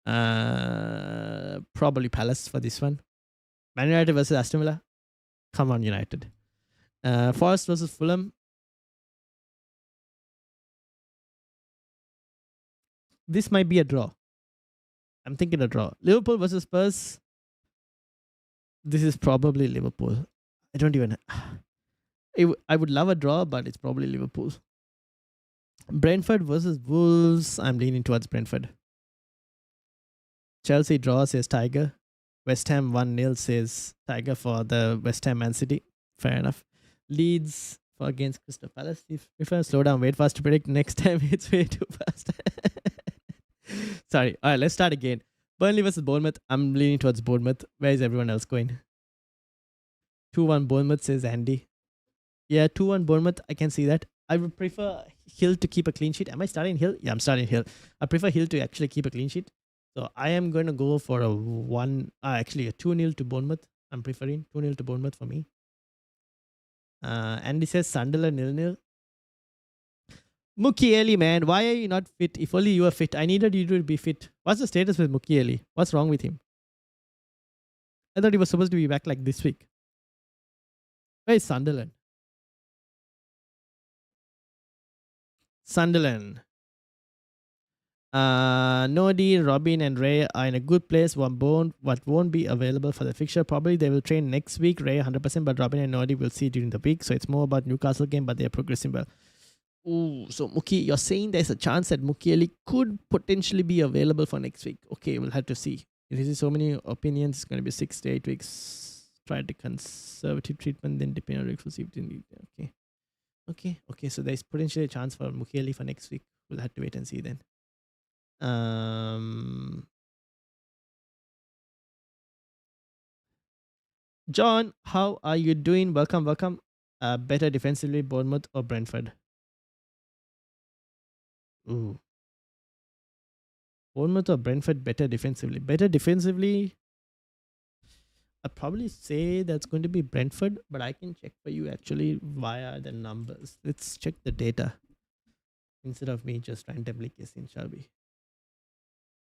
Probably Palace for this one. Man United versus Aston Villa. Come on, United. Forest versus Fulham. This might be a draw. I'm thinking a draw. Liverpool versus Spurs. This is probably Liverpool. I don't even. I would love a draw, but it's probably Liverpool. Brentford versus Wolves. I'm leaning towards Brentford. Chelsea draw says Tiger. West Ham 1-0 says Tiger for the West Ham Man City. Fair enough. Leeds for against Crystal Palace. If I slow down, wait fast to predict. Next time it's way too fast. Sorry. All right, let's start again. Burnley versus Bournemouth. I'm leaning towards Bournemouth. Where is everyone else going? 2-1 Bournemouth says Andy. Yeah, 2-1 Bournemouth. I can see that. I would prefer Hill to keep a clean sheet. Am I starting Hill? Yeah, I'm starting Hill. I prefer Hill to actually keep a clean sheet. So I am going to go for a 2-0 to Bournemouth. I'm preferring 2-0 to Bournemouth for me. Andy says Sunderland 0-0. Mukiele, man, why are you not fit? If only you were fit. I needed you to be fit. What's the status with Mukiele? What's wrong with him? I thought he was supposed to be back like this week. Where is Sunderland? Sunderland. Nodi, Robin, and Ray are in a good place. What won't be available for the fixture. Probably they will train next week. Ray 100%, but Robin and Nodi will see during the week. So it's more about Newcastle game, but they are progressing well. Ooh, so Muki, you're saying there's a chance that Mukiele could potentially be available for next week. Okay, we'll have to see. If you see so many opinions, it's going to be 6 to 8 weeks. Try to conservative treatment, then depend on exclusivity. Okay. So there's potentially a chance for Mukiele for next week. We'll have to wait and see then. John, how are you doing? Welcome. Better defensively, Bournemouth or Brentford? Ooh. Bournemouth or Brentford better defensively? Better defensively, I'd probably say that's going to be Brentford, but I can check for you actually via the numbers. Let's check the data instead of me just randomly guessing, shall we?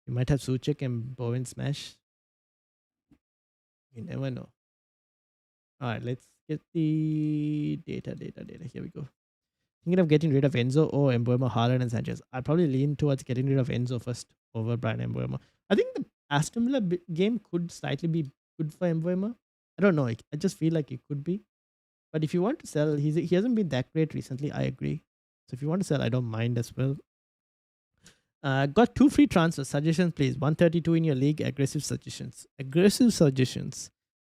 You might have Suchek and Bowen smash. You never know. All right, let's get the data. Here we go. Thinking of getting rid of Enzo or Mbeumo, Haaland, and Sanchez. I'd probably lean towards getting rid of Enzo first over Brian Mbeumo. I think the Aston Villa game could slightly be good for Mbeumo. I don't know. I just feel like it could be. But if you want to sell, he hasn't been that great recently. I agree. So if you want to sell, I don't mind as well. Got 2 free transfer suggestions, please. 132 in your league. Aggressive suggestions.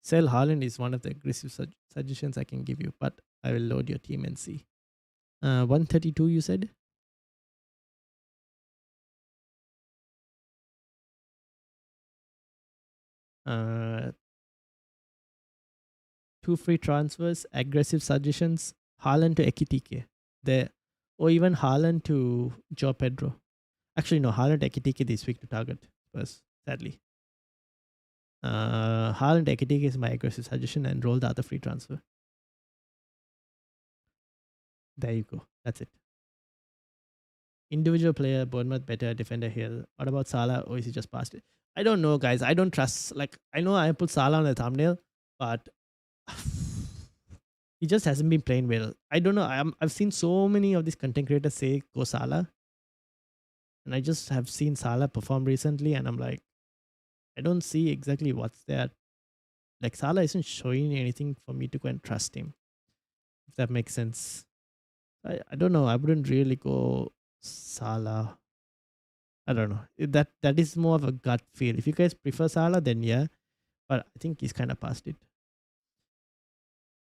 Sell Haaland is one of the aggressive suggestions I can give you. But I will load your team and see. 132 you said? Uh, 2 free transfers, aggressive suggestions, Haaland to Ekitike. There. Or even Haaland to Joe Pedro. Actually, no, Haaland Ekitike this week to target first, sadly. Haaland Ekitike is my aggressive suggestion and roll the other free transfer. There you go. That's it. Individual player, Bournemouth better, defender Hill. What about Salah? Or is he just past it? I don't know, guys. I don't trust. Like, I know I put Salah on the thumbnail, but he just hasn't been playing well. I don't know. I've seen so many of these content creators say go Salah. And I just have seen Salah perform recently, and I'm like, I don't see exactly what's there. Like, Salah isn't showing anything for me to go and trust him. If that makes sense. I don't know. I wouldn't really go Salah. I don't know. That is more of a gut feel. If you guys prefer Salah, then yeah. But I think he's kind of past it.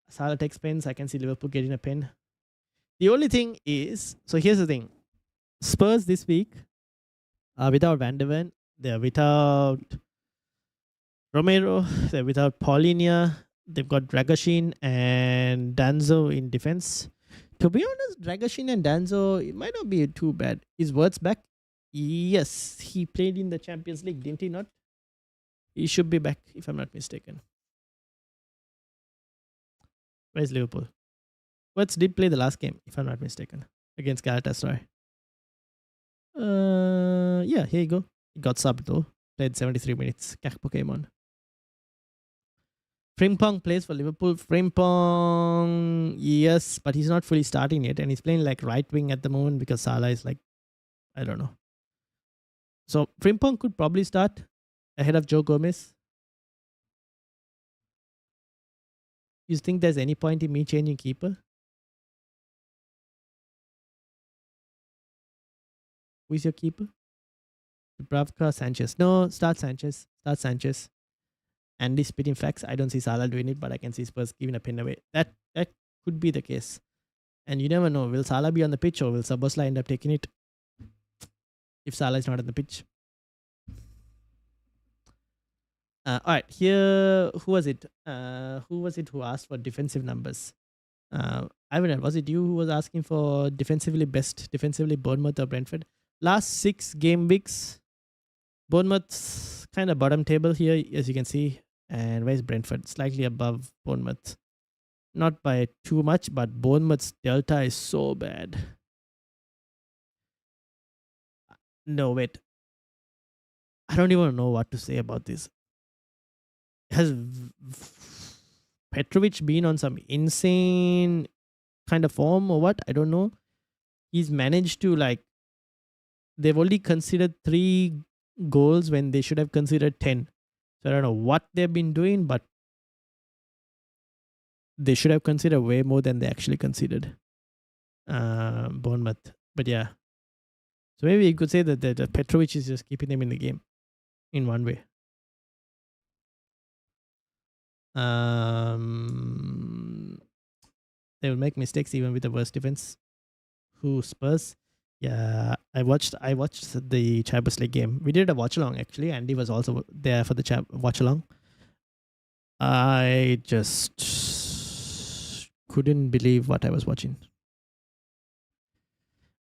Salah takes pens. I can see Liverpool getting a pen. The only thing is, so here's the thing. Spurs this week are without Van de Ven. They're without Romero. They're without Paulinia. They've got Dragashin and Danzo in defense. To be honest, Dragashin and Danzo, it might not be too bad. Is Wirtz back? Yes, he played in the Champions League, didn't he not? He should be back, if I'm not mistaken. Where's Liverpool? What's did play the last game, if I'm not mistaken, against Galatasaray. Yeah, here you go. He got subbed though. Played 73 minutes. Kak Pokemon. Frimpong plays for Liverpool. Frimpong, yes, but he's not fully starting yet, and he's playing like right wing at the moment because Salah is like, I don't know. So Frimpong could probably start ahead of Joe Gomez. You think there's any point in me changing keeper? Who is your keeper? Dubravka, Sanchez. No, start Sanchez. Start Sanchez. Andy spitting facts. I don't see Salah doing it, but I can see Spurs giving a pin away. That could be the case. And you never know. Will Salah be on the pitch or will Sabosla end up taking it if Salah is not on the pitch? All right, here, who was it? Who was it who asked for defensive numbers? Ivan, was it you who was asking for defensively Bournemouth or Brentford? Last 6 game weeks, Bournemouth's kind of bottom table here, as you can see. And where's Brentford? Slightly above Bournemouth. Not by too much, but Bournemouth's delta is so bad. No, wait. I don't even know what to say about this. Has Petrovic been on some insane kind of form or what? I don't know. He's managed to they've only considered 3 goals when they should have considered 10. So I don't know what they've been doing, but they should have considered way more than they actually considered. Bournemouth. But yeah. So maybe you could say that Petrovic is just keeping them in the game in one way. They will make mistakes even with the worst defense. Who, Spurs? Yeah, I watched the Champions League game. We did a watch along actually. Andy was also there for the watch along. I just couldn't believe what I was watching.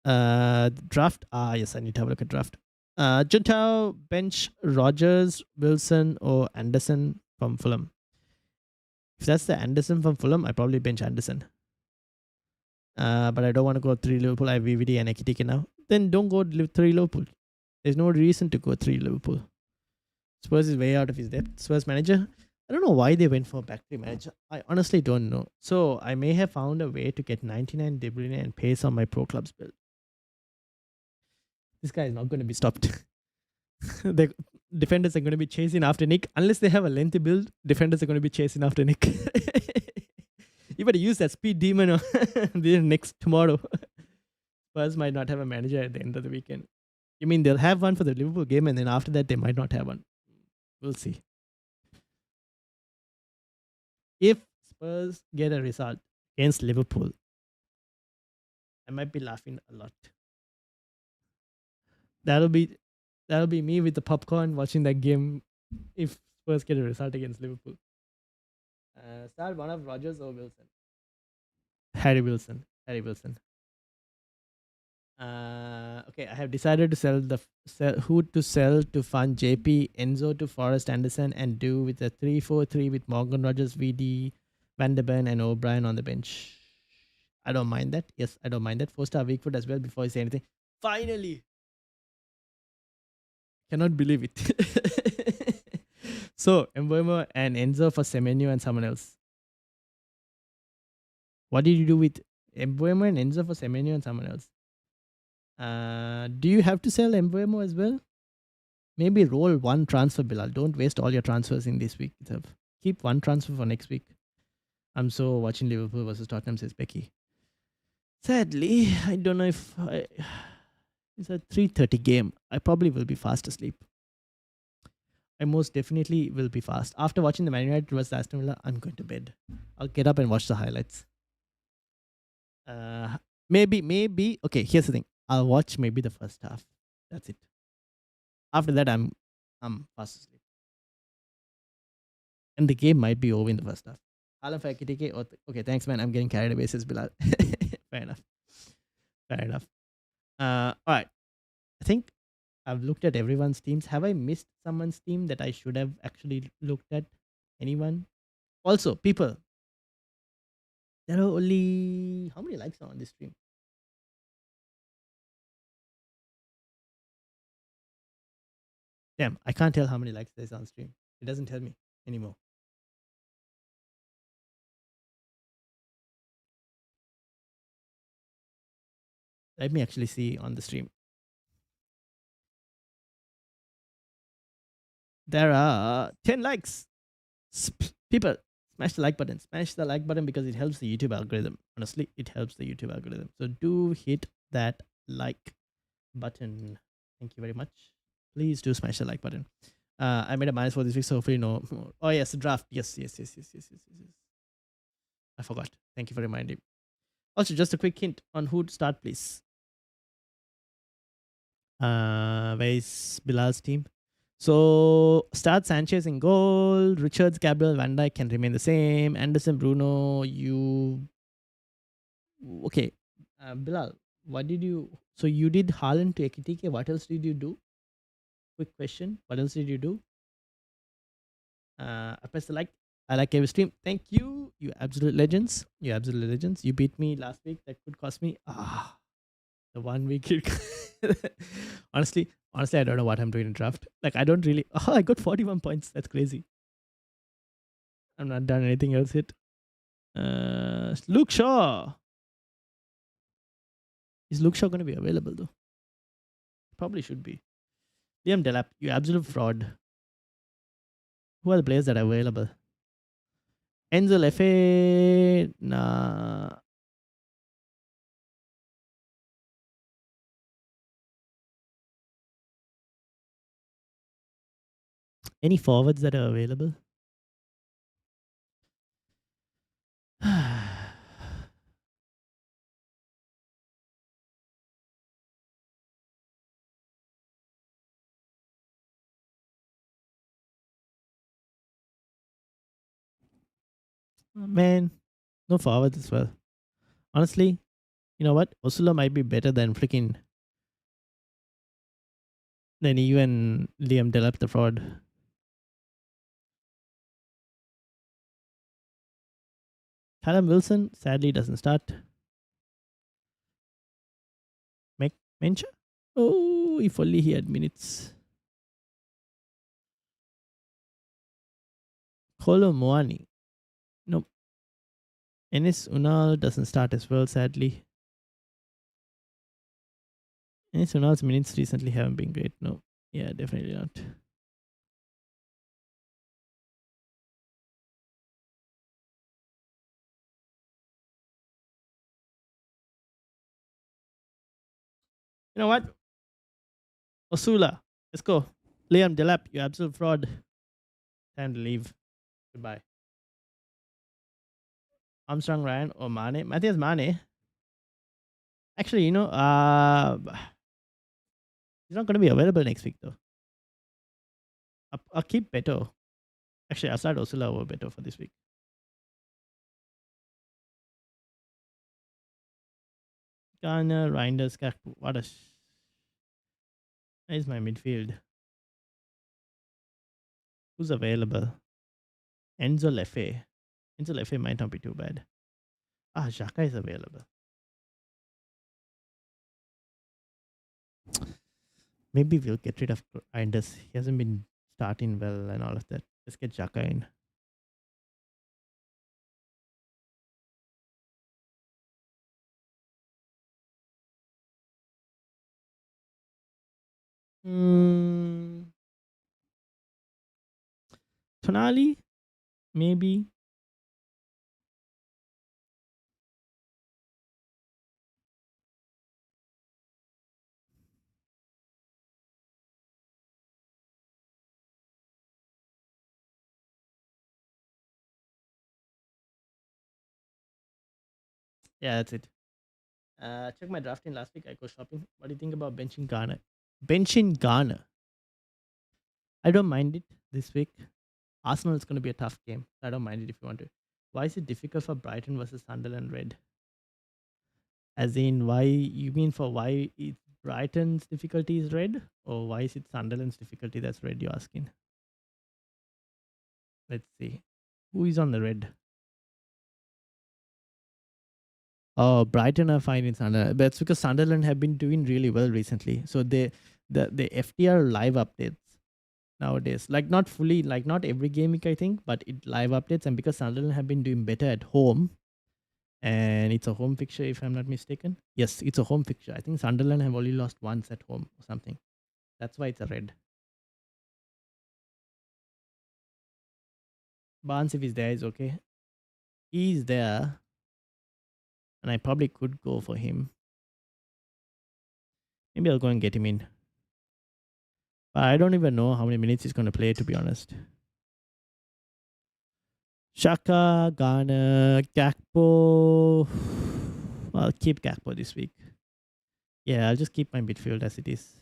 Draft. Yes, I need to have a look at draft. Juntao, bench Rogers, Wilson, or Anderson from Fulham. If that's the Anderson from Fulham, I probably bench Anderson. But I don't want to go 3 Liverpool. I have VVD and Ekitike now. Then don't go 3 Liverpool. There's no reason to go 3 Liverpool. Spurs is way out of his depth. Spurs manager. I don't know why they went for back 3 manager. I honestly don't know. So I may have found a way to get 99 De Bruyne and pace on my Pro Clubs build. This guy is not going to be stopped. The defenders are going to be chasing after Nick. Unless they have a lengthy build, defenders are going to be chasing after Nick. You better use that speed demon tomorrow. Spurs might not have a manager at the end of the weekend. You mean they'll have one for the Liverpool game and then after that they might not have one? We'll see. If Spurs get a result against Liverpool, I might be laughing a lot. That'll be me with the popcorn watching that game if Spurs get a result against Liverpool. Start one of Rogers or Wilson. Harry Wilson. Okay, I have decided to sell who to sell to fund JP, Enzo to Forrest Anderson, and do with a 3-4-3 with Morgan Rogers, VD, Van der Ven, and O'Brien on the bench. I don't mind that. Yes, I don't mind that. 4-star Weakfoot as well before I say anything. Finally! Cannot believe it. So, Mbeumo and Enzo for Semenyo and someone else. What did you do with Mbeumo and Enzo for Semenyo and someone else? Do you have to sell Mbeumo as well? Maybe roll 1 transfer, Bilal. Don't waste all your transfers in this week itself. Keep 1 transfer for next week. I'm so watching Liverpool versus Tottenham, says Becky. Sadly, I don't know if it's a 3:30 game. I probably will be fast asleep. I most definitely will be fast. After watching the Man United versus Aston Villa, I'm going to bed. I'll get up and watch the highlights. Maybe. Okay, here's the thing. I'll watch maybe the first half. That's it. After that, I'm fast asleep. And the game might be over in the first half. Okay, thanks, man. I'm getting carried away, says Bilal. Fair enough. All right. I think I've looked at everyone's teams. Have I missed someone's team that I should have actually looked at? Anyone? Also, people, There are only how many likes are on this stream? Damn, I can't tell how many likes there's on stream. It doesn't tell me anymore. Let me actually see on the stream. There are 10 likes. People, smash the like button. Smash the like button because it helps the YouTube algorithm. Honestly, it helps the YouTube algorithm. So do hit that like button. Thank you very much. Please do smash the like button. I made a minus for this week, so hopefully no more. Oh yes, the draft. Yes. I forgot. Thank you for reminding. Also, just a quick hint on who to start, please. Where is Bilal's team? So start Sanchez in goal. Richards, Gabriel, Van Dijk can remain the same. Anderson, Bruno, you okay? Bilal, what did you? So you did Haaland to Ekitike. What else did you do? Quick question. What else did you do? I press the like. I like every stream. Thank you. You absolute legends. You absolute legends. You beat me last week. That could cost me the 1 week. Honestly, I don't know what I'm doing in draft. Like I don't really. Oh, I got 41 points. That's crazy. I'm not done anything else yet. Luke Shaw. Is Luke Shaw going to be available though? Probably should be. Liam Delap, you absolute fraud. Who are the players that are available? Enzo Lefe, nah. Any forwards that are available? Man, no forwards as well. Honestly, you know what? Osula might be better than freaking than even Liam Delap the fraud. Callum Wilson sadly doesn't start. Mencha? Oh, if only he had minutes. Kolo Moani. Nope. Enes Unal doesn't start as well, sadly. Enes Unal's minutes recently haven't been great. No. Yeah, definitely not. You know what? Osula. Let's go. Liam Delap, you absolute fraud. Time to leave. Goodbye. Armstrong Ryan or Mane. Matthias Mane. Actually, he's not going to be available next week though. I'll keep Beto. Actually, I'll start Osula over Beto for this week. Garner, Reinders, Kakpo. What a. Where's my midfield? Who's available? Enzo Lefe. Enzo Lefe might not be too bad. Xhaka is available. Maybe we'll get rid of Reinders. He hasn't been starting well and all of that. Let's get Xhaka in. Tonali, maybe. Yeah, that's it. Check my drafting last week. I go shopping. What do you think about benching Garner? Benching Garner. I don't mind it this week. Arsenal is going to be a tough game. I don't mind it if you want to. Why is it difficult for Brighton versus Sunderland Red? As in, why you mean for why it's Brighton's difficulty is red, or why is it Sunderland's difficulty that's red? You're asking. Let's see. Who is on the red? Oh, Brighton are fine in Sunderland. But it's because Sunderland have been doing really well recently. So the FTR live updates nowadays, like not fully, like not every game week I think, but it live updates. And because Sunderland have been doing better at home, and it's a home fixture if I'm not mistaken. Yes, it's a home fixture. I think Sunderland have only lost once at home or something. That's why it's a red. Barnes, if he's there, is okay. He's there, and I probably could go for him. Maybe I'll go and get him in. But I don't even know how many minutes he's going to play, to be honest. Shaka, Garner, Gakpo. I'll keep Gakpo this week. Yeah, I'll just keep my midfield as it is.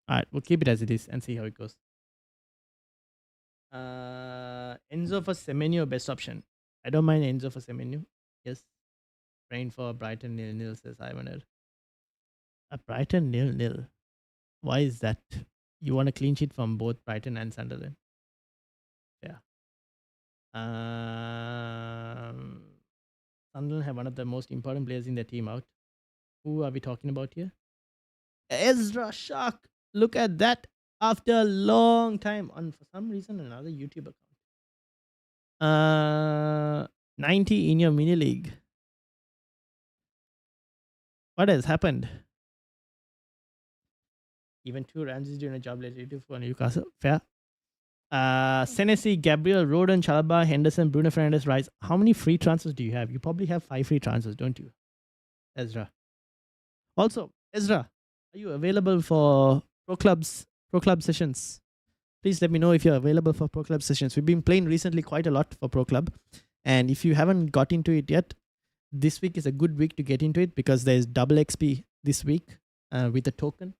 All right, we'll keep it as it is and see how it goes. Enzo for Semenyo, best option. I don't mind Enzo for Semenyo. Yes. Praying for Brighton 0-0, says Ivaner. A Brighton 0-0. Why is that? You want a clean sheet from both Brighton and Sunderland? Yeah. Sunderland have one of the most important players in their team out. Who are we talking about here? Ezra Shark. Look at that. After a long time on, for some reason, another YouTube account. 90 in your mini league. What has happened? Even two Ramses doing a job related for Newcastle. Fair. Senesi, Gabriel, Roden, Chalaba, Henderson, Bruno Fernandes, Rice. How many free transfers do you have? You probably have 5 free transfers, don't you, Ezra? Also, Ezra, are you available for pro club sessions? Please let me know if you're available for pro club sessions. We've been playing recently quite a lot for pro club, and if you haven't got into it yet, this week is a good week to get into it because there's double XP this week with a token.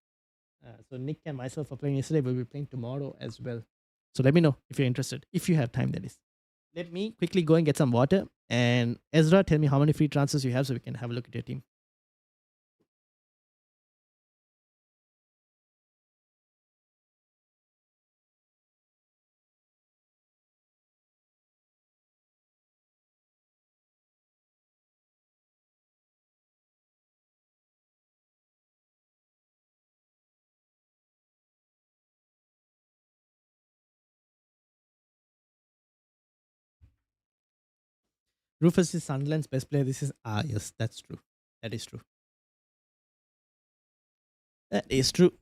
So Nick and myself are playing yesterday. We'll be playing tomorrow as well. So let me know if you're interested. If you have time, that is. Let me quickly go and get some water. And Ezra, tell me how many free transfers you have so we can have a look at your team. Rufus is Sunderland's best player. This is yes, that's true. That is true. That is true.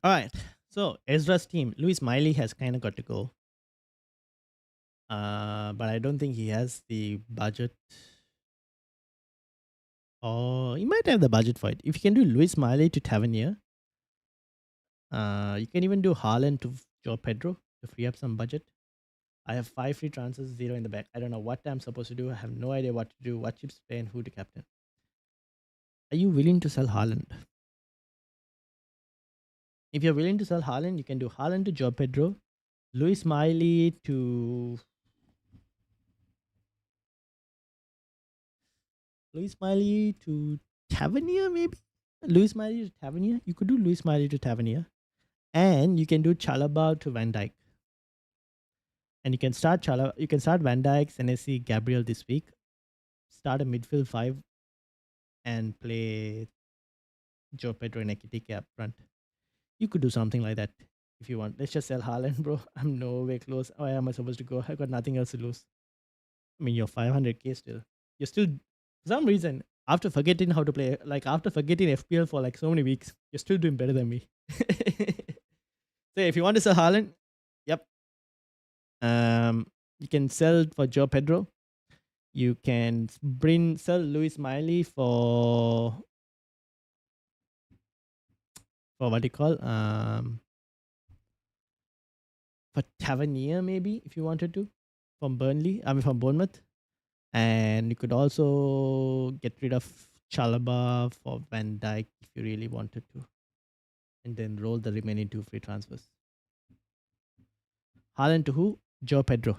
All right. So Ezra's team, Luis Miley has kind of got to go. But I don't think he has the budget. Or he might have the budget for it. If you can do Luis Miley to Tavernier, you can even do Haaland to Joe Pedro to free up some budget. I have 5 free transfers, 0 in the back. I don't know what I'm supposed to do. I have no idea what to do, what chips play, and who to captain. Are you willing to sell Haaland? If you're willing to sell Haaland, you can do Haaland to Joe Pedro, Luis Miley to Tavernier, maybe? Luis Miley to Tavernier? You could do Luis Miley to Tavernier. And you can do Chalaba to Van Dijk. And you can start Van Dijk, Senesi, Gabriel this week. Start a midfield 5 and play Joe Pedro and Ekitike up front. You could do something like that if you want. Let's just sell Haaland, bro. I'm nowhere close. Why am I supposed to go? I got nothing else to lose. I mean, you're 500k still. You're still, for some reason, after forgetting how to play, like after forgetting FPL for like so many weeks, you're still doing better than me. So if you want to sell Haaland, yep. You can sell for Joe Pedro. You can sell Luis Miley for what do you call for Tavernier maybe if you wanted to from Bournemouth, and you could also get rid of Chalaba for Van Dijk if you really wanted to, and then roll the remaining 2 free transfers. Haaland to who? Joe Pedro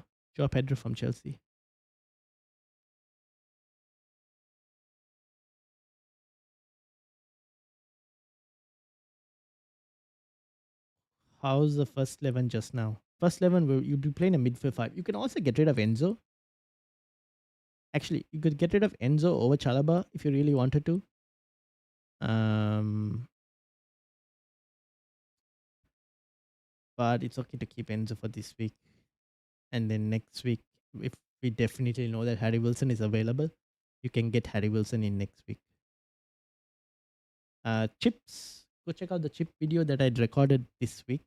from Chelsea. How's the first 11 just now? first 11, you'll be playing a midfield 5. You can also get rid of Enzo. Actually, you could get rid of Enzo over Chalaba if you really wanted to. Um, but it's okay to keep Enzo for this week. And then next week, if we definitely know that Harry Wilson is available, you can get Harry Wilson in next week. Chips, go check out the chip video that I'd recorded this week.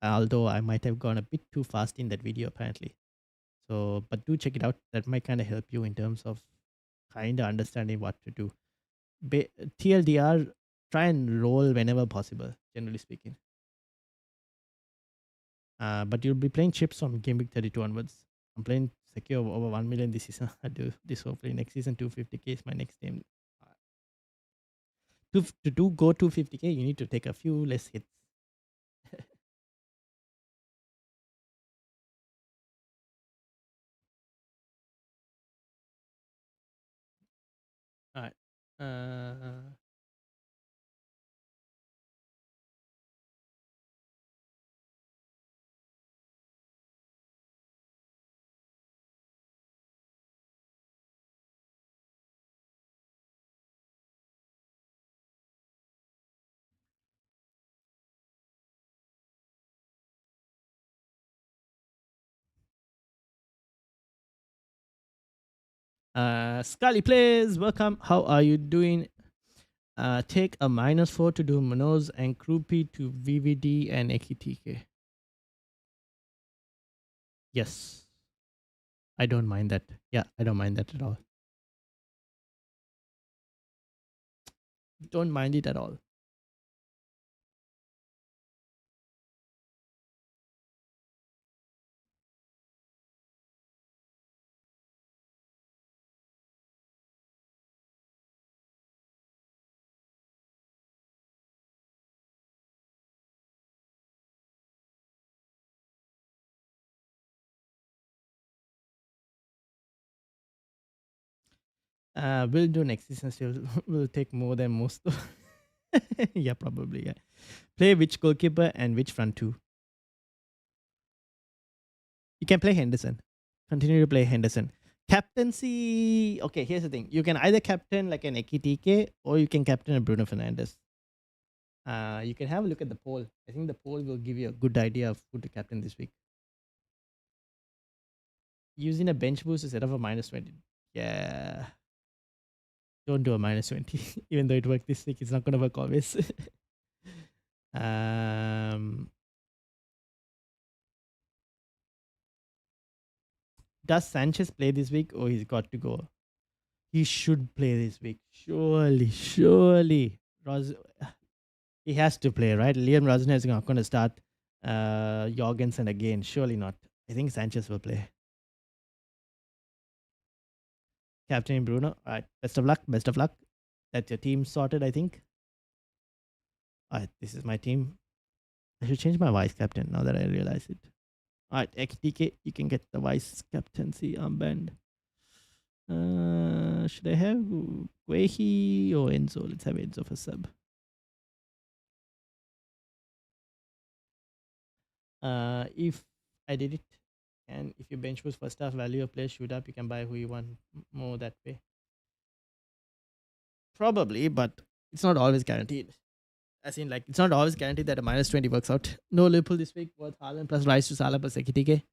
Although I might have gone a bit too fast in that video apparently. So, but do check it out. That might kind of help you in terms of kind of understanding what to do. TLDR, try and roll whenever possible, generally speaking. But you'll be playing chips from Game Week 32 onwards. I'm playing secure over 1 million this season. I do this hopefully next season. 250k is my next game. To do go 250k, you need to take a few less hits. All right. Scully plays. Welcome. How are you doing? Take a -4 to do Manoz and Krupi to VVD and AKTK. Yes. I don't mind that. Yeah, I don't mind that at all. Don't mind it at all. We'll do next season. Still, will take more than most. Yeah, probably. Yeah. Play which goalkeeper and which front two. You can play Henderson. Continue to play Henderson. Captaincy. Okay, here's the thing. You can either captain like an Ekitike or you can captain a Bruno Fernandes. You can have a look at the poll. I think the poll will give you a good idea of who to captain this week. Using a bench boost instead of a -20. Yeah. Don't do a -20. Even though it worked this week, it's not going to work always. Does Sanchez play this week or he's got to go? He should play this week. Surely. He has to play, right? Liam Rosner is not going to start Jorgensen again. Surely not. I think Sanchez will play. Captain Bruno. All right. Best of luck. Best of luck. That's your team sorted, I think. All right. This is my team. I should change my vice captain now that I realize it. All right. XDK, you can get the vice captaincy armband. Should I have Guehi or Enzo? Let's have Enzo for sub. If I did it, and if you bench boost first half value of player shoot up, you can buy who you want more that way. Probably, but it's not always guaranteed. As in, like, it's not always guaranteed that a -20 works out. No Liverpool this week worth Haaland plus Rice to Salah plus Ekitike.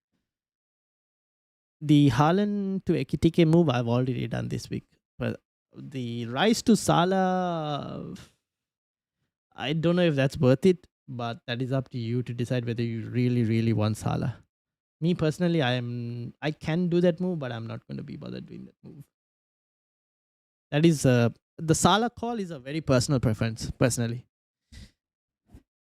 The Haaland to Ekitike move I've already done this week. But the Rice to Salah, I don't know if that's worth it, but that is up to you to decide whether you really want Salah. Me personally, I can do that move, but I'm not going to be bothered doing that move. That is the Salah call is a very personal preference, personally.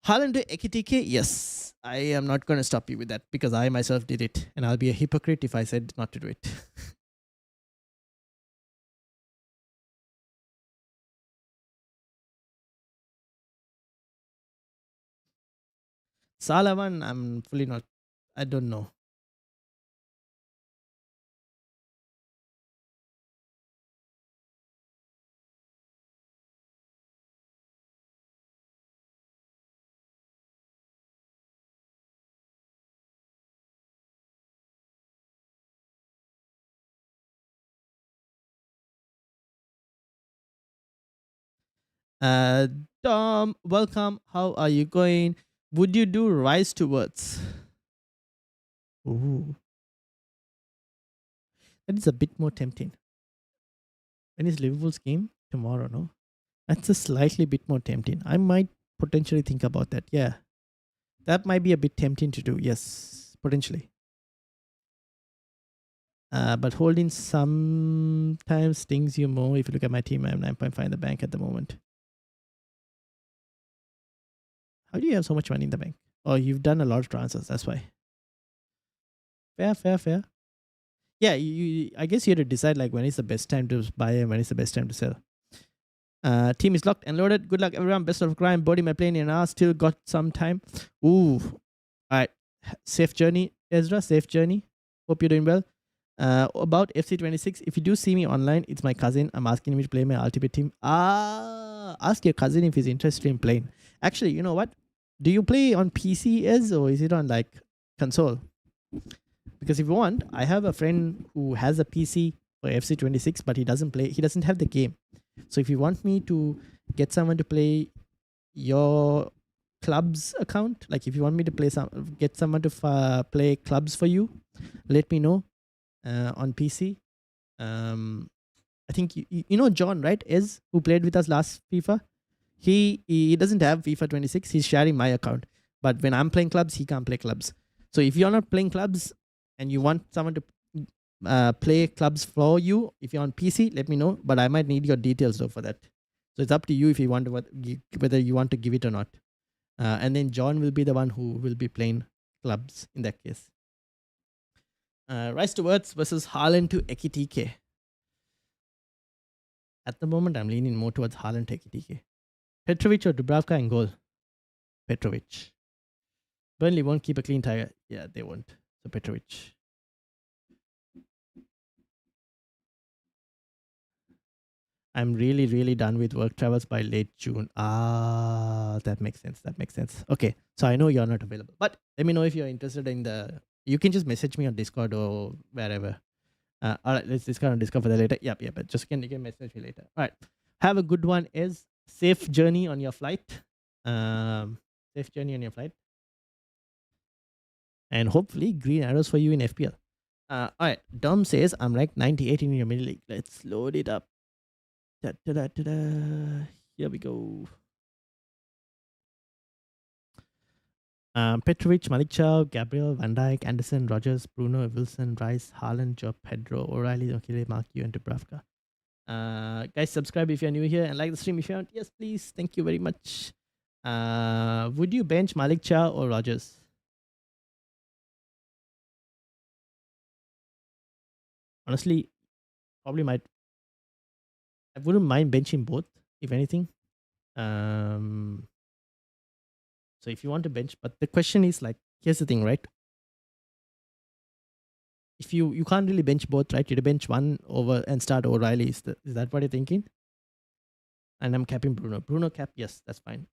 Haaland to Ekitike, yes. I am not going to stop you with that because I myself did it, and I'll be a hypocrite if I said not to do it. Salah one, I'm fully not. I don't know. Uh, Tom, welcome. How are you going? Would you do Rise to Words? Ooh, that is a bit more tempting. When is Liverpool's game? Tomorrow, no? That's a slightly bit more tempting. I might potentially think about that. Yeah, that might be a bit tempting to do. Yes, potentially. But holding sometimes stings you more. If you look at my team, I'm 9.5 in the bank at the moment. How do you have so much money in the bank? Oh, you've done a lot of transfers. That's why. Fair, fair, fair. Yeah, I guess you had to decide like when is the best time to buy and when is the best time to sell. Team is locked and loaded. Good luck, everyone. Best of crime. Body my plane in R. Still got some time. Ooh. All right. Safe journey, Ezra. Safe journey. Hope you're doing well. About FC26, if you do see me online, it's my cousin. I'm asking him to play my ultimate team. Ask your cousin if he's interested in playing. Actually, you know what? Do you play on PC, Ez, or is it on like console? Because if you want, I have a friend who has a PC for FC26, but he doesn't play. He doesn't have the game. So if you want me to get someone to play your clubs account, like if you want me to get someone to play clubs for you, let me know on PC. I think you know John, right? Is who played with us last FIFA. He doesn't have FIFA 26. He's sharing my account. But when I'm playing clubs, he can't play clubs. So if you're not playing clubs and you want someone to play clubs for you, if you're on PC, let me know. But I might need your details though for that. So it's up to you if you want to whether you want to give it or not. And then John will be the one who will be playing clubs in that case. Rise to Words versus Haaland to Ekitike. At the moment, I'm leaning more towards Haaland to Ekitike. Petrovic or Dubravka in goal? Petrovic. Burnley won't keep a clean tire. Yeah, they won't. So Petrovic. I'm really, really done with work travels by late June. That makes sense. That makes sense. Okay, so I know you're not available, but let me know if you're interested in the. You can just message me on Discord or wherever. All right, let's discuss on Discord for that later. Yep. But just you can message me later. All right, have a good one. Is safe journey on your flight. Safe journey on your flight, and hopefully green arrows for you in FPL. All right, Dom says I'm ranked 98 in your mini league. Let's load it up. Da-da-da-da-da. Here we go. Petrovic, Malik Chow, Gabriel, Van Dijk, Anderson, Rogers, Bruno, Wilson, Rice, Haaland, Job, Pedro, O'Reilly, Okile, Markio, and Dubravka. Guys, subscribe if you're new here and like the stream if you haven't. Yes, please. Thank you very much. Would you bench Malik Chow or Rogers? Honestly, probably might. I wouldn't mind benching both, if anything. Um, so if you want to bench, but the question is like, here's the thing, right? If you can't really bench both, right? You bench one over and start O'Reilly. Is that what you're thinking? And I'm capping Bruno. Bruno cap, yes, that's fine.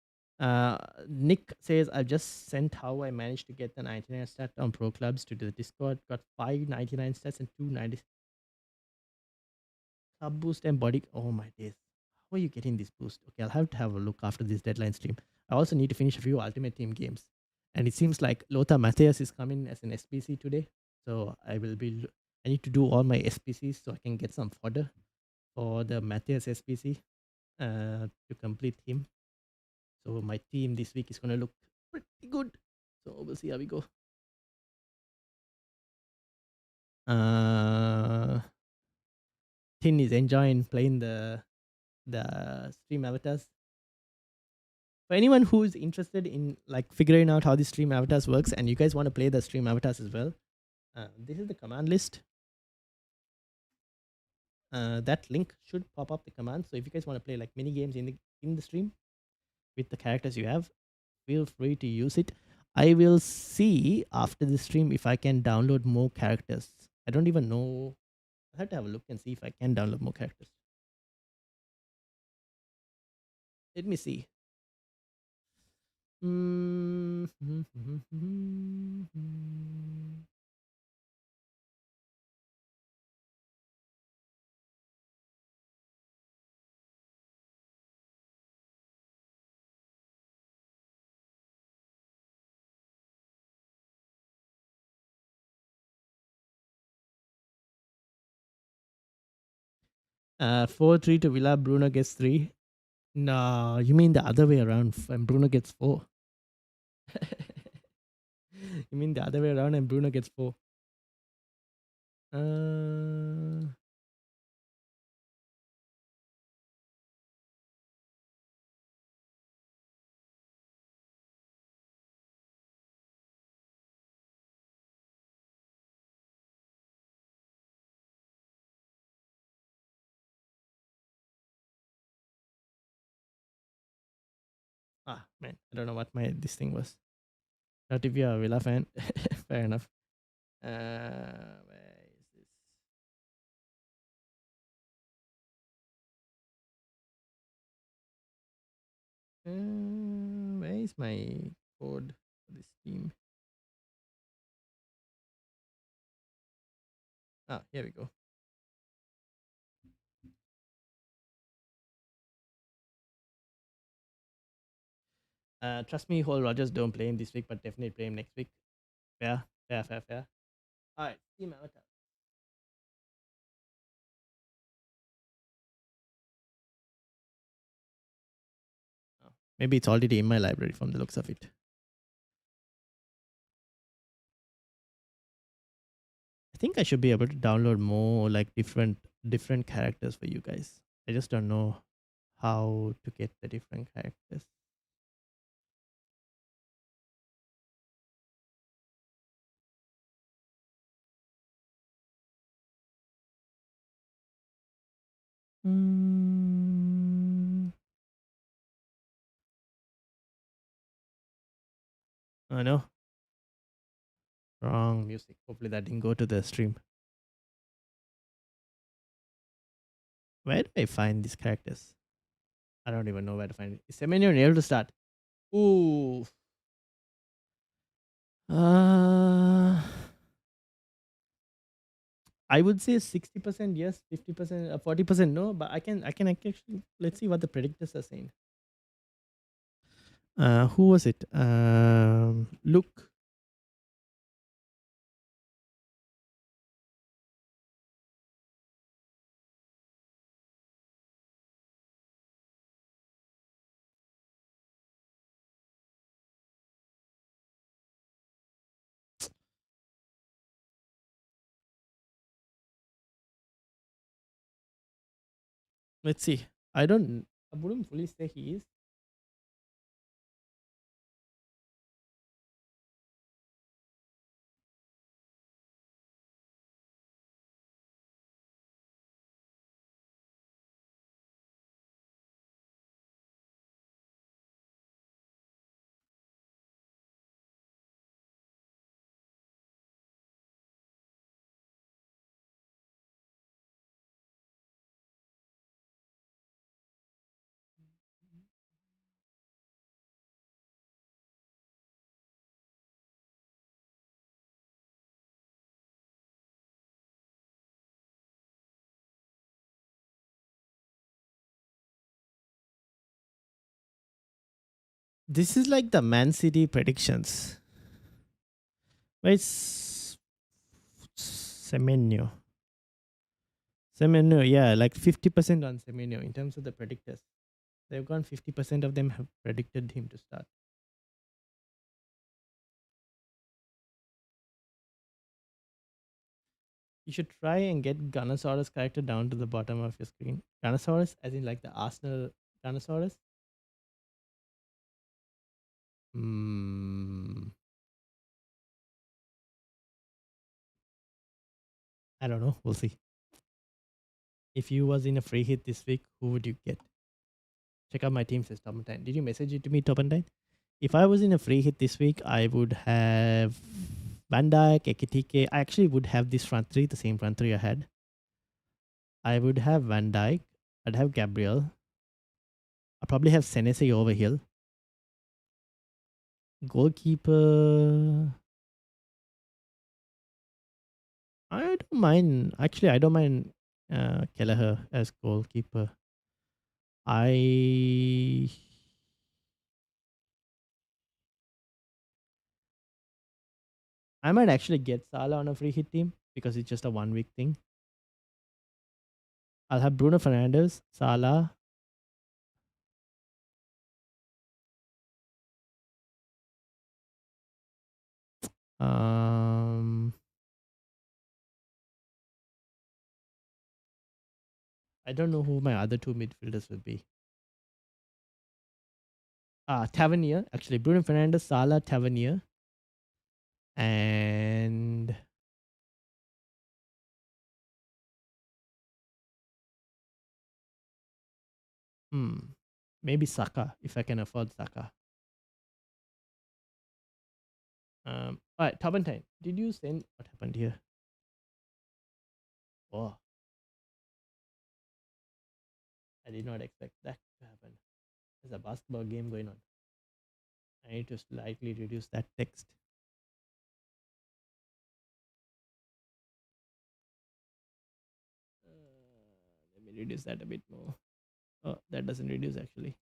Nick says I've just sent how I managed to get the 99 stat on Pro Clubs to the Discord. Got 599 stats and 290 club boost and body. Oh my days. How are you getting this boost? Okay, I'll have to have a look after this deadline stream. I also need to finish a few Ultimate Team games. And it seems like Lothar Matthäus is coming as an SPC today. So I need to do all my SPCs so I can get some fodder for the Matthäus SPC to complete him. So my team this week is going to look pretty good. So we'll see how we go. Tin is enjoying playing the stream avatars. For anyone who's interested in like figuring out how the stream avatars works, and you guys want to play the stream avatars as well, this is the command list. That link should pop up the command. So if you guys want to play like mini games in the stream with the characters you have, feel free to use it. I will see after the stream if I can download more characters. I don't even know. I have to have a look and see if I can download more characters. Let me see. 4-3 to Villa. Bruno gets 3. No, you mean the other way around and Bruno gets 4. You mean the other way around and Bruno gets 4. Uh, man, I don't know what my this thing was. Not if you're a Villa fan. Fair enough. Where is this? Where is my code for this team? Here we go. Trust me, Hall Rogers don't play him this week, but definitely play him next week. Fair, fair, fair, fair. All right, team avatar. Maybe it's already in my library from the looks of it. I think I should be able to download more like different characters for you guys. I just don't know how to get the different characters. I know. Wrong music. Hopefully that didn't go to the stream. Where do I find these characters? I don't even know where to find it. Is Semenyo able to start? Ooh. I would say 60% yes, 50%, 40% no, but I can actually, let's see what the predictors are saying. Who was it? Luke. Let's see. I wouldn't fully say he is. This is like the Man City predictions. Where's Semenyo? Semenyo, yeah, like 50% on Semenyo in terms of the predictors. They've gone 50% of them have predicted him to start. You should try and get Gunnosaurus character down to the bottom of your screen. Gunnosaurus, as in like the Arsenal Gunnosaurus. I don't know. We'll see. If you was in a free hit this week, who would you get? Check out my team, says Topantine. Did you message it to me, Topantine? If I was in a free hit this week, I would have Van Dijk, Ekitike. I actually would have this front three, the same front three I had. I would have Van Dijk. I'd have Gabriel. I'd probably have Senesi over Hill. Goalkeeper. I don't mind. Actually, I don't mind Kelleher as goalkeeper. I might actually get Salah on a free hit team because it's just a 1 week thing. I'll have Bruno Fernandes, Salah. Um, I don't know who my other two midfielders will be. Tavernier, actually, Bruno Fernandes, Salah, Tavernier, and maybe Saka if I can afford Saka. All right, top and 10. Did you send what happened here? Oh, I did not expect that to happen. There's a basketball game going on. I need to slightly reduce that text. Let me reduce that a bit more. Oh, that doesn't reduce actually.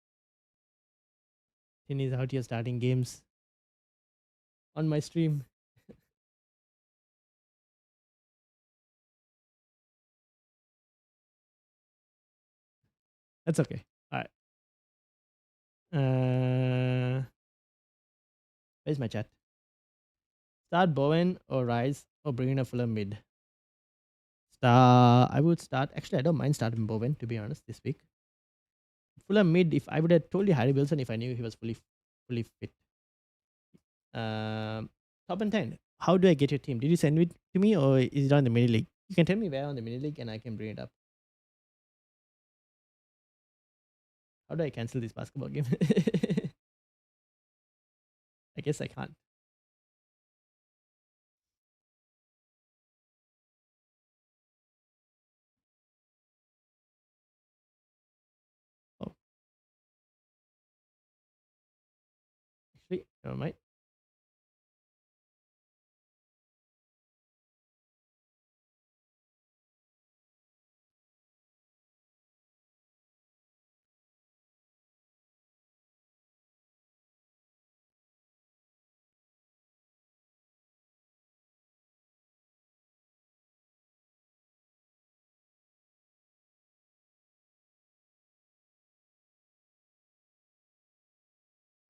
Tin is out here starting games on my stream. That's okay. All right. Where's my chat? Start Bowen or Rise or bring in a Fulham mid. I would start. Actually, I don't mind starting Bowen to be honest this week. Fulham mid. If I would have told you Harry Wilson if I knew he was fully fit. Top and 10. How do I get your team? Did you send it to me or is it on the mini league? You can tell me where on the mini league and I can bring it up. How do I cancel this basketball game? I guess I can't. Oh. Actually, never mind.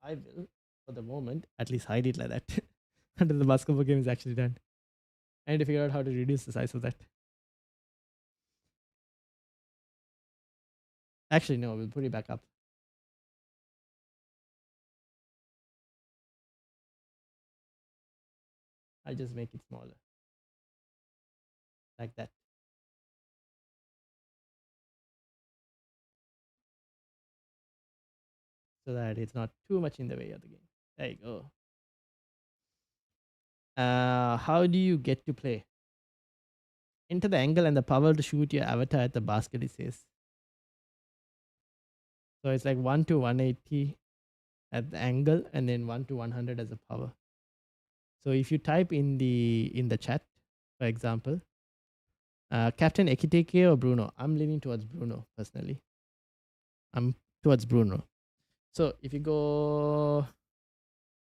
I will, for the moment, at least hide it like that until the basketball game is actually done. I need to figure out how to reduce the size of that. Actually, no, we'll put it back up. I'll just make it smaller. Like that. So that it's not too much in the way of the game. There you go. How do you get to play? Enter the angle and the power to shoot your avatar at the basket, it says. So it's like 1 to 180 at the angle and then 1 to 100 as a power. So if you type in the chat, for example, Captain Ekiteke or Bruno, I'm leaning towards Bruno personally. I'm towards Bruno. So if you go,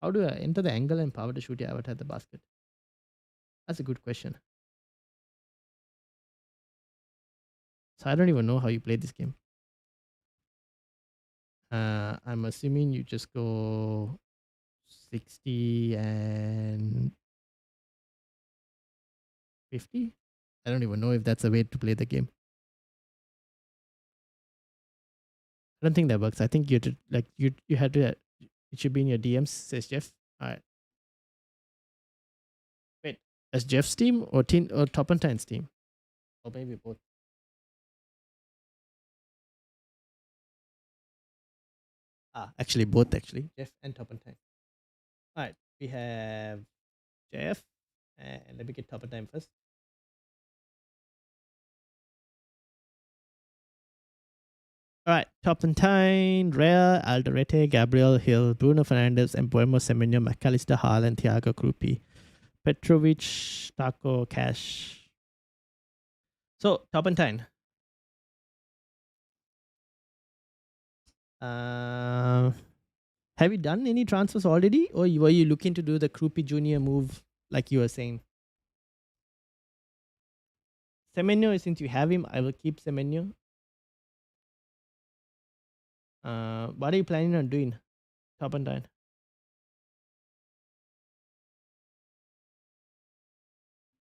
how do I enter the angle and power to shoot your avatar at the basket? That's a good question. So I don't even know how you play this game. I'm assuming you just go 60 and 50. I don't even know if that's a way to play the game. I don't think that works. I think you had to. It should be in your DMs, says Jeff. All right. Wait, as Jeff's team or Top and Tine's team, or maybe both. Actually both. Actually, Jeff and Top and Time. All right, we have Jeff, and let me get Top and Time first. All right, Top and Time, Rhea, Alderete, Gabriel Hill, Bruno Fernandes, Embuemo Semenyo, McAllister, Haaland, Thiago Krupi, Petrovic, Taco, Cash. So, Top and Time. Have you done any transfers already, or were you looking to do the Krupi Junior move like you were saying? Semenyo, since you have him, I will keep Semenyo. What are you planning on doing? Top and down.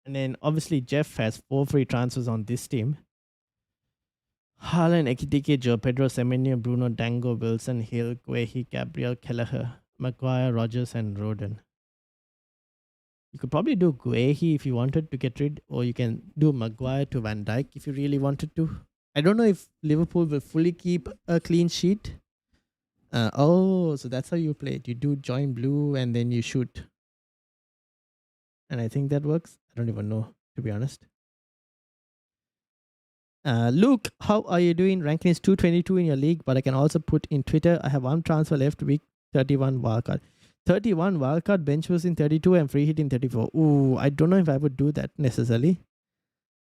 And then obviously Jeff has 4 free transfers on this team. Haaland, Ekitike, Joe Pedro, Semenyo, Bruno, Dango, Wilson, Hill, Guehi, Gabriel, Kelleher, Maguire, Rogers, and Roden. You could probably do Guehi if you wanted to get rid, or you can do Maguire to Van Dijk if you really wanted to. I don't know if Liverpool will fully keep a clean sheet. So that's how you play it. You do join blue and then you shoot. And I think that works. I don't even know, to be honest. Luke, how are you doing? Ranking is 222 in your league, but I can also put in Twitter. I have one transfer left, week 31 wildcard. 31 wildcard, bench was in 32 and free hit in 34. Ooh, I don't know if I would do that necessarily.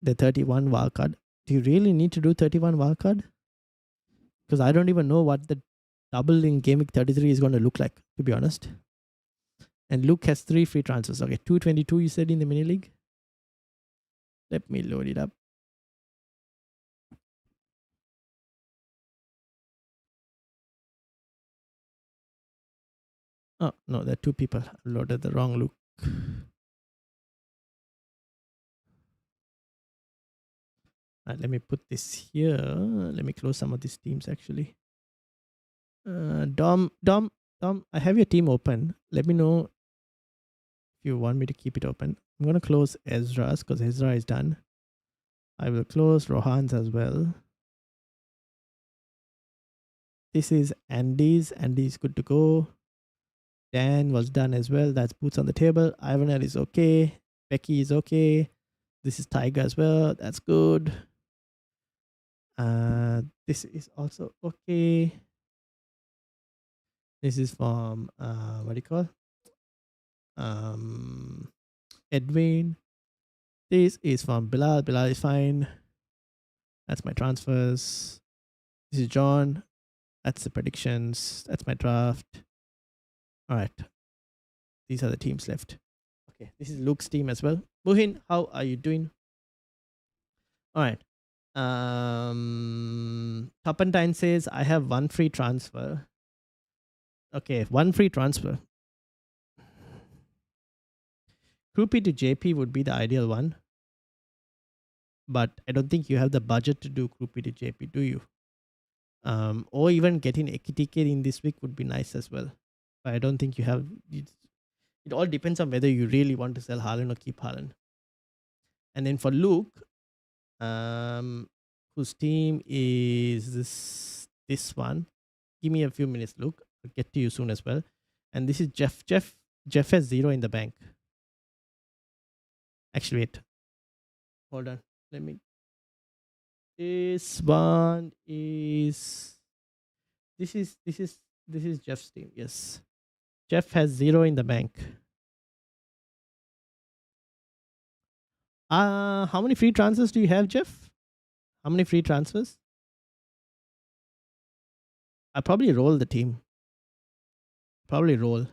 The 31 wildcard. Do you really need to do 31 wildcard? Because I don't even know what the double in Game Week 33 is going to look like, to be honest. And Luke has 3 free transfers. Okay, 222 you said in the mini league. Let me load it up. Oh, no, there are 2 people. I loaded the wrong Luke. Right, let me put this here. Let me close some of these teams actually. Dom, I have your team open. Let me know if you want me to keep it open. I'm going to close Ezra's because Ezra is done. I will close Rohan's as well. This is Andy's. Andy's good to go. Dan was done as well. That's boots on the table. Ivanel is okay. Becky is okay. This is Tiger as well. That's good. This is also okay. This is from what do you call? Edwin. This is from Bilal. Bilal is fine. That's my transfers. This is John. That's the predictions. That's my draft. All right. These are the teams left. Okay. This is Luke's team as well. Muhin, how are you doing? All right. Tuppentine says I have 1 free transfer. Okay, 1 free transfer. Groupie to JP would be the ideal one. But I don't think you have the budget to do Groupie to JP, do you? Or even getting Ekitike in this week would be nice as well. But I don't think you have. It all depends on whether you really want to sell Haaland or keep Haaland. And then for Luke, whose team is this one. Give me a few minutes, Luke. I'll get to you soon as well. And this is Jeff. Jeff has 0 in the bank. Actually, wait. Hold on. Let me. This one is. This is Jeff's team. Yes. Jeff has 0 in the bank. How many free transfers do you have, Jeff? How many free transfers? I probably roll the team. Probably roll.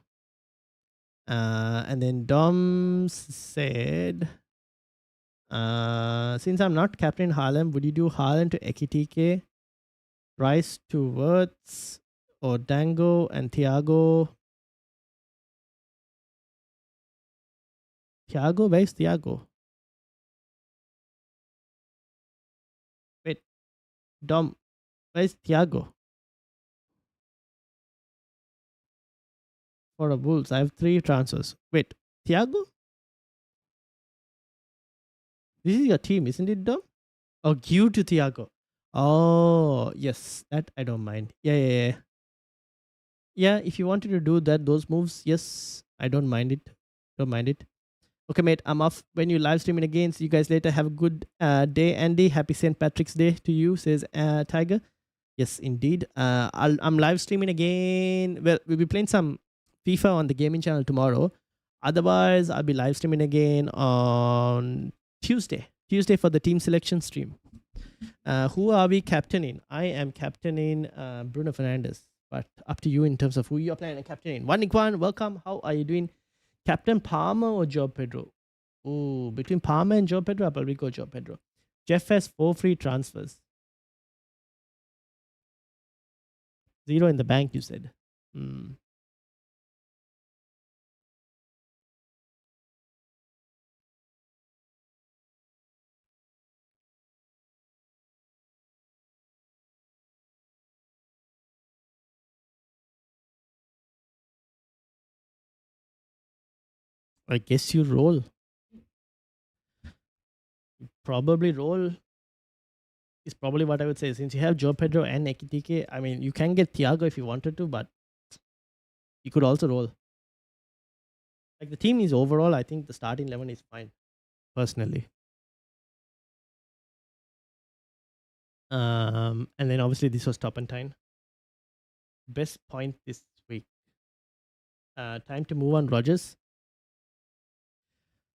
And then Dom said, since I'm not captain Haaland, would you do Haaland to Ekitike, Rice to Wirtz, or Dango and Thiago? Thiago? Where's Thiago? Wait, Dom, where's Thiago? For the Wolves, I have 3 transfers. Wait, Thiago? This is your team, isn't it, Dom? Oh, give to Thiago. Oh, yes, that I don't mind. Yeah. Yeah, if you wanted to do that, those moves, yes, I don't mind it. Don't mind it. Okay, mate, I'm off. When you live streaming again, see you guys later. Have a good day, Andy. Happy St. Patrick's Day to you, says Tiger. Yes, indeed. I'm live streaming again. Well, we'll be playing some FIFA on the gaming channel tomorrow. Otherwise, I'll be live streaming again on Tuesday. Tuesday for the team selection stream. Who are we captaining? I am captaining Bruno Fernandes. But up to you in terms of who you're planning on captaining. One Nikwan, welcome. How are you doing? Captain Palmer or Joe Pedro? Oh, between Palmer and Joe Pedro, I'll probably go Joe Pedro. Jeff has 4 free transfers. 0 in the bank, you said. Hmm. I guess you roll. Probably roll is probably what I would say. Since you have Joe Pedro and Ekitike, I mean, you can get Thiago if you wanted to, but you could also roll. Like the team is overall, I think the starting 11 is fine, personally. And then obviously this was Turpentine. Best point this week. Time to move on, Rogers.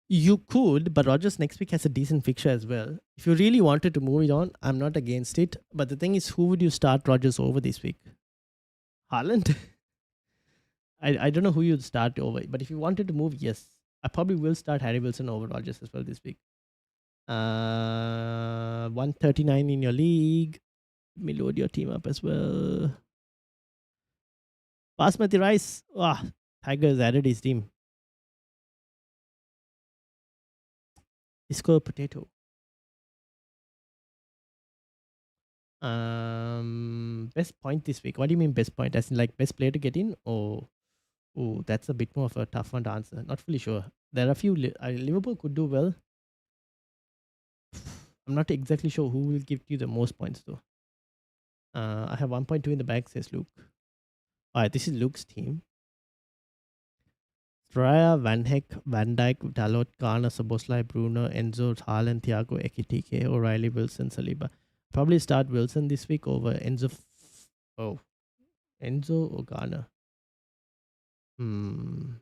You could, but Rogers next week has a decent fixture as well. If you really wanted to move it on, I'm not against it. But the thing is, who would you start Rogers over this week? Haaland? I don't know who you'd start over, but if you wanted to move, yes. I probably will start Harry Wilson over Rogers as well this week. 139 in your league. Let me load your team up as well. Basmati rice. Tigers added his team. Isco potato. Best point this week. What do you mean best point? As in like best player to get in? Oh, that's a bit more of a tough one to answer. Not fully sure. There are a few. Liverpool could do well. I'm not exactly sure who will give you the most points though. I have 1.2 in the bag, says Luke. Alright, this is Luke's team. Straya, Van Heck, Van Dijk, Dalot, Garner, Soboslai, Bruno, Enzo, Haaland, Thiago, Ekitike, O'Reilly, Wilson, Saliba. Probably start Wilson this week over Enzo. Enzo or Garner. You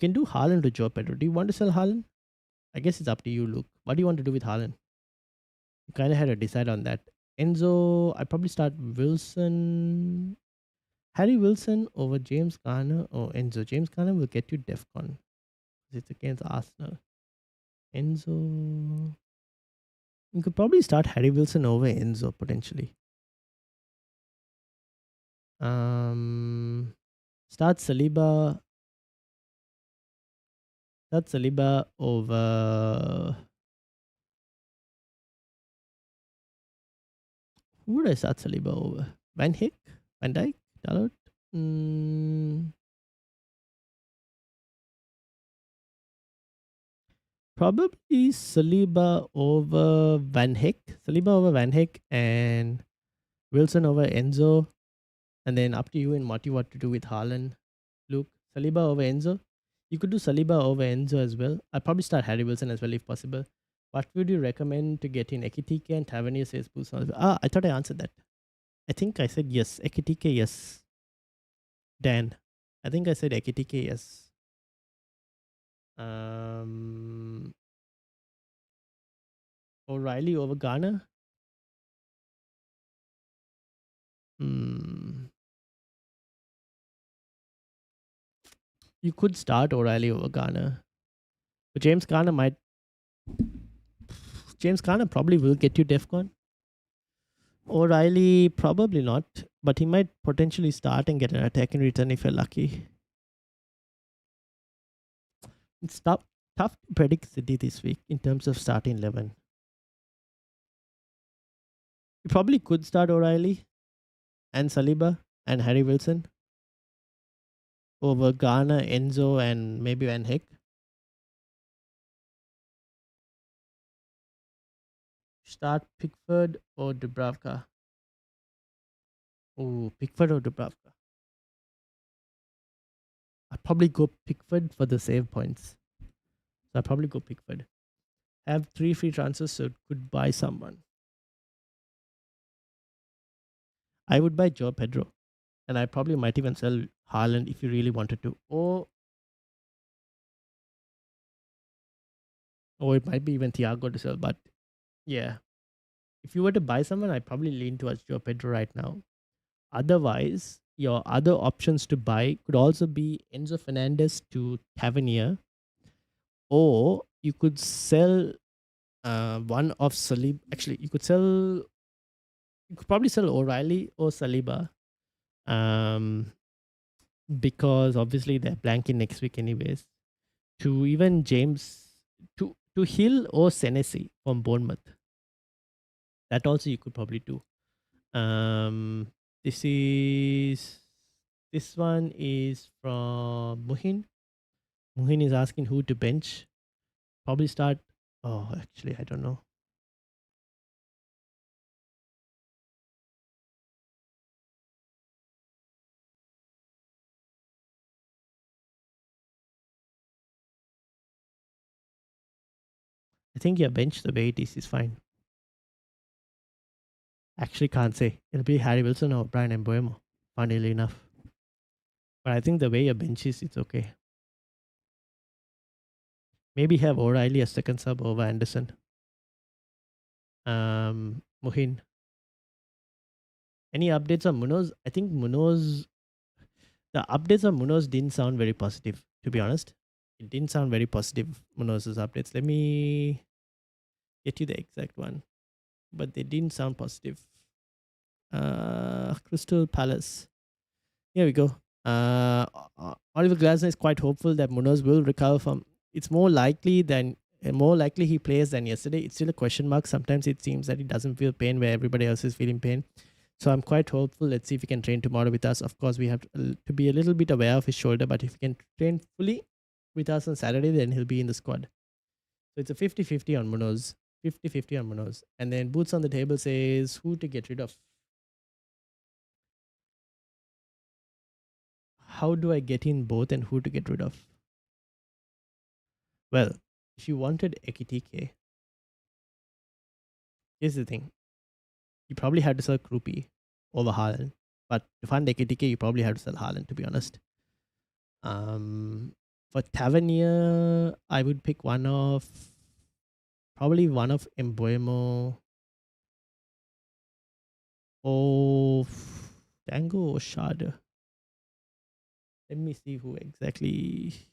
can do Haaland to Joe Pedro. Do you want to sell Haaland? I guess it's up to you, Luke. What do you want to do with Haaland? You kind of had to decide on that. Enzo, I probably start Wilson. Harry Wilson over James Garner or Enzo. James Garner will get you DEFCON. It's against Arsenal. Enzo. You could probably start Harry Wilson over Enzo potentially. Start Saliba. Start Saliba over. Who would I start Saliba over? Van Hick? Van Dijk? Dalot? Probably Saliba over Van Hick. Saliba over Van Hick and Wilson over Enzo. And then up to you and Marty what to do with Haaland. Luke, Saliba over Enzo. You could do Saliba over Enzo as well. I'd probably start Harry Wilson as well if possible. What would you recommend to get in? Ekitike and Tavernier says boost. I thought I answered that. I think I said yes. Ekitike, yes. Dan. I think I said Ekitike, yes. O'Reilly over Garner. You could start O'Reilly over Garner. But James Garner probably will get you DEFCON. O'Reilly, probably not. But he might potentially start and get an attack in return if you're lucky. It's tough to predict City this week in terms of starting 11. You probably could start O'Reilly and Saliba and Harry Wilson over Garner, Enzo, and maybe Van Hick. Start Pickford or Dubravka. Oh, Pickford or Dubravka. I'd probably go Pickford for the save points. So I'd probably go Pickford. Have 3 free transfers, so could buy someone. I would buy Joe Pedro. And I probably might even sell Haaland if you really wanted to. Or it might be even Thiago to sell. But yeah, if you were to buy someone, I'd probably lean towards Joe Pedro right now. Otherwise, your other options to buy could also be Enzo Fernandez to Tavernier. Or you could sell one of Saliba. Actually, you could probably sell O'Reilly or Saliba Um, because obviously they're blanking next week anyways. To even James to Hill or Senesi from Bournemouth. That also you could probably do. Um, this is this one is from Muhin. Muhin is asking who to bench. Probably start. Oh, actually, I don't know. I think your bench the way it is fine. Actually, can't say. It'll be Harry Wilson or Brian Mbuemo, funnily enough. But I think the way your bench is, it's okay. Maybe have O'Reilly as second sub over Anderson. Muhin. Any updates on Munoz? I think the updates on Munoz didn't sound very positive, to be honest. It didn't sound very positive, Munoz's updates. Let me get you the exact one. But they didn't sound positive. Crystal Palace. Here we go. Oliver Glasner is quite hopeful that Munoz will recover from. It's more likely he plays than yesterday. It's still a question mark. Sometimes it seems that he doesn't feel pain where everybody else is feeling pain. So I'm quite hopeful. Let's see if he can train tomorrow with us. Of course, we have to be a little bit aware of his shoulder, but if he can train fully with us on Saturday, then he'll be in the squad. So it's a 50-50 on Munoz. 50-50 on Munoz. And then Boots on the Table says who to get rid of. How do I get in both and who to get rid of? Well, if you wanted Ekitike, here's the thing. You probably had to sell Krupi over Haaland. But to fund Ekitike, you probably have to sell Haaland, to be honest. For Tavernier, I would pick probably one of Embuemo or Dango or Shard. Let me see who exactly.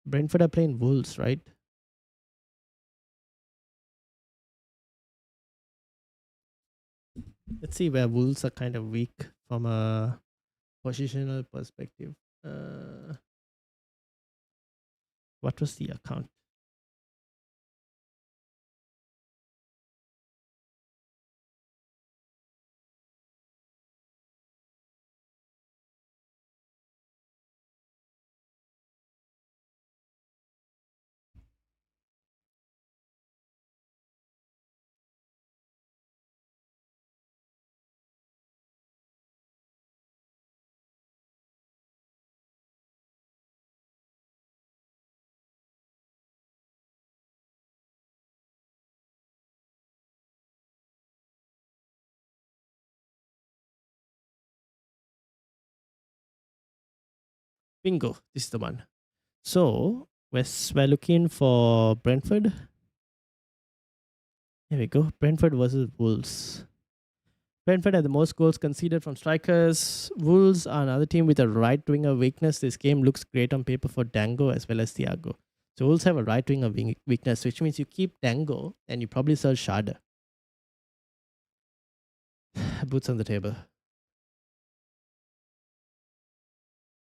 Brentford are playing Wolves, right? Let's see where Wolves are kind of weak from a positional perspective. What was the account? Bingo, this is the one. So we're looking for Brentford. Here we go. Brentford versus Wolves. Brentford had the most goals conceded from strikers. Wolves are another team with a right winger weakness. This game looks great on paper for Dango as well as Thiago. So Wolves have a right winger weakness, which means you keep Dango and you probably sell Sharda. Boots on the table.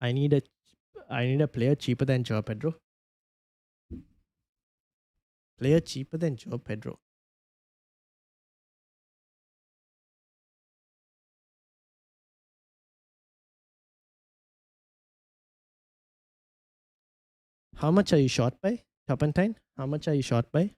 I need a player cheaper than Joao Pedro. Player cheaper than Joao Pedro. How much are you short by? Turpentine? How much are you short by?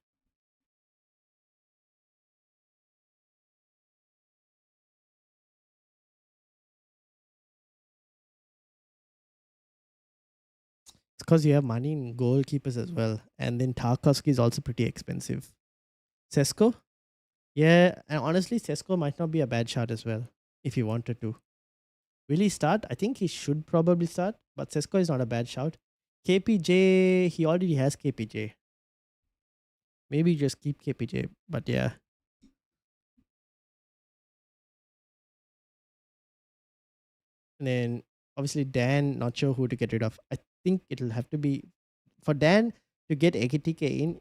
It's because you have money in goalkeepers as well. And then Tarkovsky is also pretty expensive. Sesko? Yeah, and honestly, Sesko might not be a bad shot as well if he wanted to. Will he start? I think he should probably start, but Sesko is not a bad shout. KPJ, he already has KPJ. Maybe just keep KPJ, but yeah. And then obviously Dan, not sure who to get rid of. I think it'll have to be for Dan to get Ekitike in.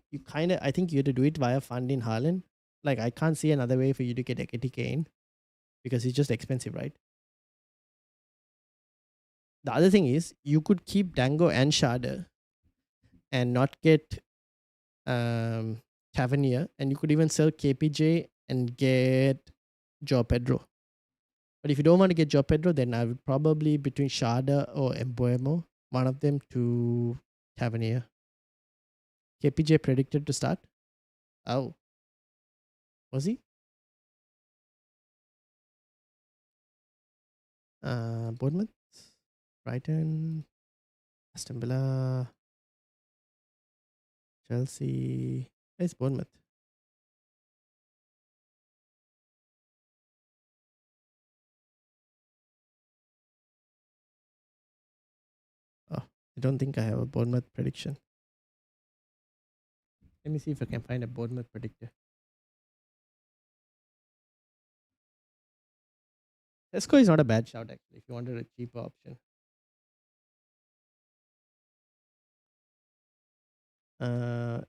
I think you have to do it via fund in Haaland. Like I can't see another way for you to get Ekitike in because he's just expensive, right? The other thing is you could keep Dango and Shada and not get um, Tavernier, and you could even sell KPJ and get Joe Pedro. But if you don't want to get Joe Pedro, then I would probably between Shada or Embuemo, one of them to Tavernier. KPJ predicted to start. Oh, was he? Bournemouth, Brighton, Aston Villa, Chelsea. Where's Bournemouth? Oh, I don't think I have a Bournemouth prediction. Let me see if I can find a Bournemouth predictor. Tesco is not a bad shout actually. If you wanted a cheaper option, uh,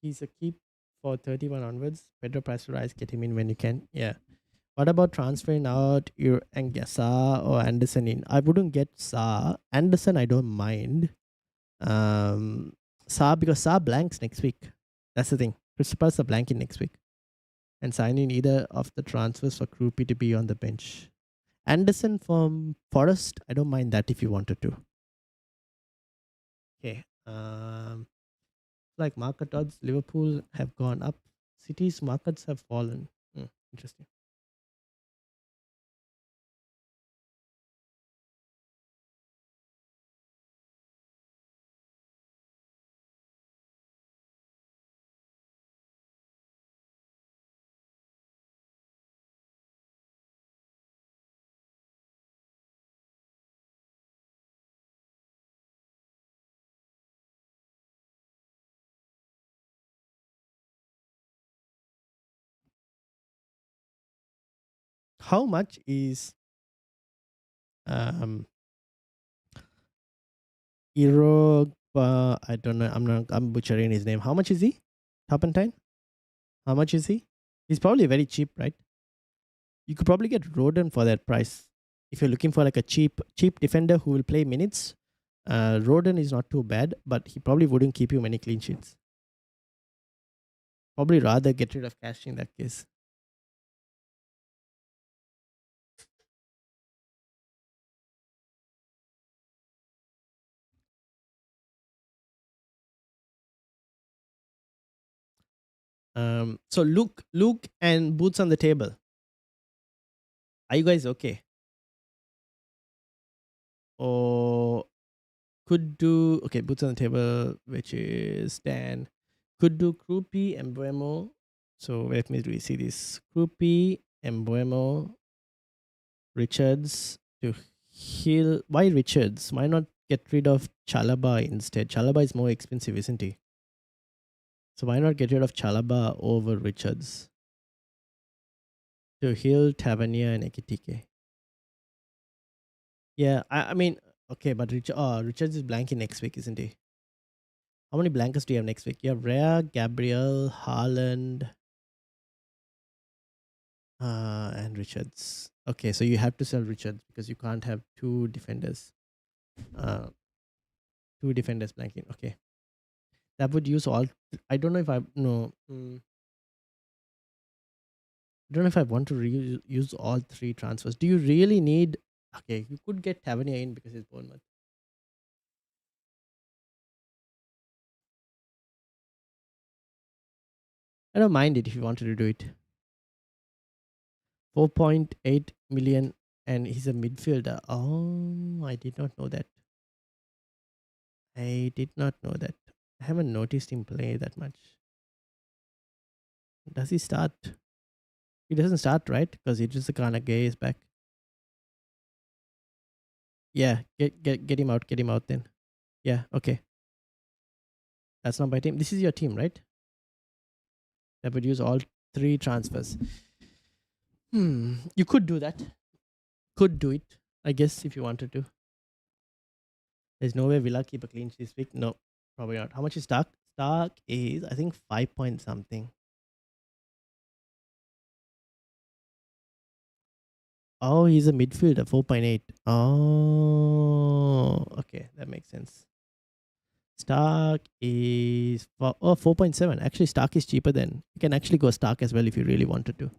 he's a keep for 31 onwards. Pedro price to rise. Get him in when you can. Yeah. What about transferring out your Angasa or Anderson in? I wouldn't get Sa. Anderson, I don't mind. Um, Sa because Sa blanks next week. That's the thing. Crystal Palace are blanking next week. And sign in either of the transfers for Krupi to be on the bench. Anderson from Forest, I don't mind that if you wanted to. Okay. Like market odds, Liverpool have gone up. City's markets have fallen. Interesting. How much is um I don't know. I'm butchering his name. How much is he? Turpentine? How much is he? He's probably very cheap, right? You could probably get Roden for that price. If you're looking for like a cheap defender who will play minutes, Roden is not too bad, but he probably wouldn't keep you many clean sheets. Probably rather get rid of cash in that case. So Luke and Boots on the table. Are you guys okay? Or could do okay, Boots on the table, which is Dan. Could do Krupi and Buemo. So let me see this. Krupi and Buemo, Richards to heal. Why Richards? Why not get rid of Chalaba instead? Chalaba is more expensive, isn't he? So why not get rid of Chalaba over Richards? To heal Tavernier and Ekitike. Yeah, I mean, okay, but Richards is blanking next week, isn't he? How many blankers do you have next week? You have Rhea, Gabriel, Haaland, and Richards. Okay, so you have to sell Richards because you can't have two defenders. Two defenders blanking. Okay, that would use all. I don't know if I no. I don't know if I want to use all three transfers. Do you really need? Okay, you could get Tavernier in because it's Bournemouth. I don't mind it if you wanted to do it. 4.8 million, and he's a midfielder. Oh, I did not know that. I did not know that. I haven't noticed him play that much. Does he start? He doesn't start, right? Because Idris Gay is back. Yeah, get him out. Get him out then. Yeah, okay. That's not my team. This is your team, right? That would use all three transfers. You could do that. Could do it, I guess, if you wanted to. There's no way Villa keep a clean sheet this week. No, probably not. How much is Stark? Stark is, I think, 5 point something. Oh, he's a midfielder, 4.8. Oh, okay. That makes sense. Stark is 4.7. Actually, Stark is cheaper than. You can actually go Stark as well if you really wanted to.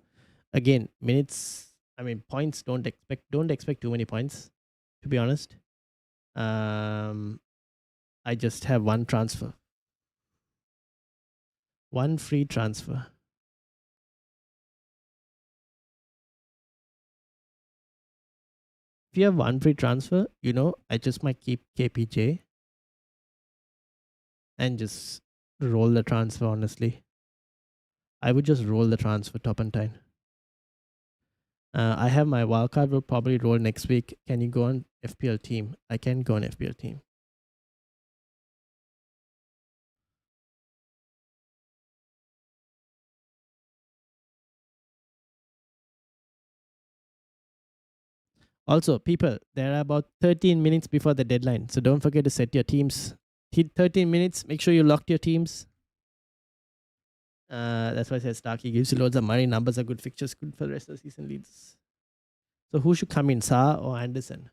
Again, minutes, I mean, points, don't expect too many points, to be honest. I just have one transfer. One free transfer. If you have one free transfer, I just might keep KPJ and just roll the transfer, honestly. I would just roll the transfer top and time. I have my wildcard will probably roll next week. Can you go on FPL team? I can go on FPL team. Also, people, there are about 13 minutes before the deadline. So don't forget to set your teams. 13 minutes. Make sure you locked your teams. That's why I said Starkey gives you loads of money. Numbers are good fixtures, good for the rest of the season leads. So who should come in, Sa or Anderson?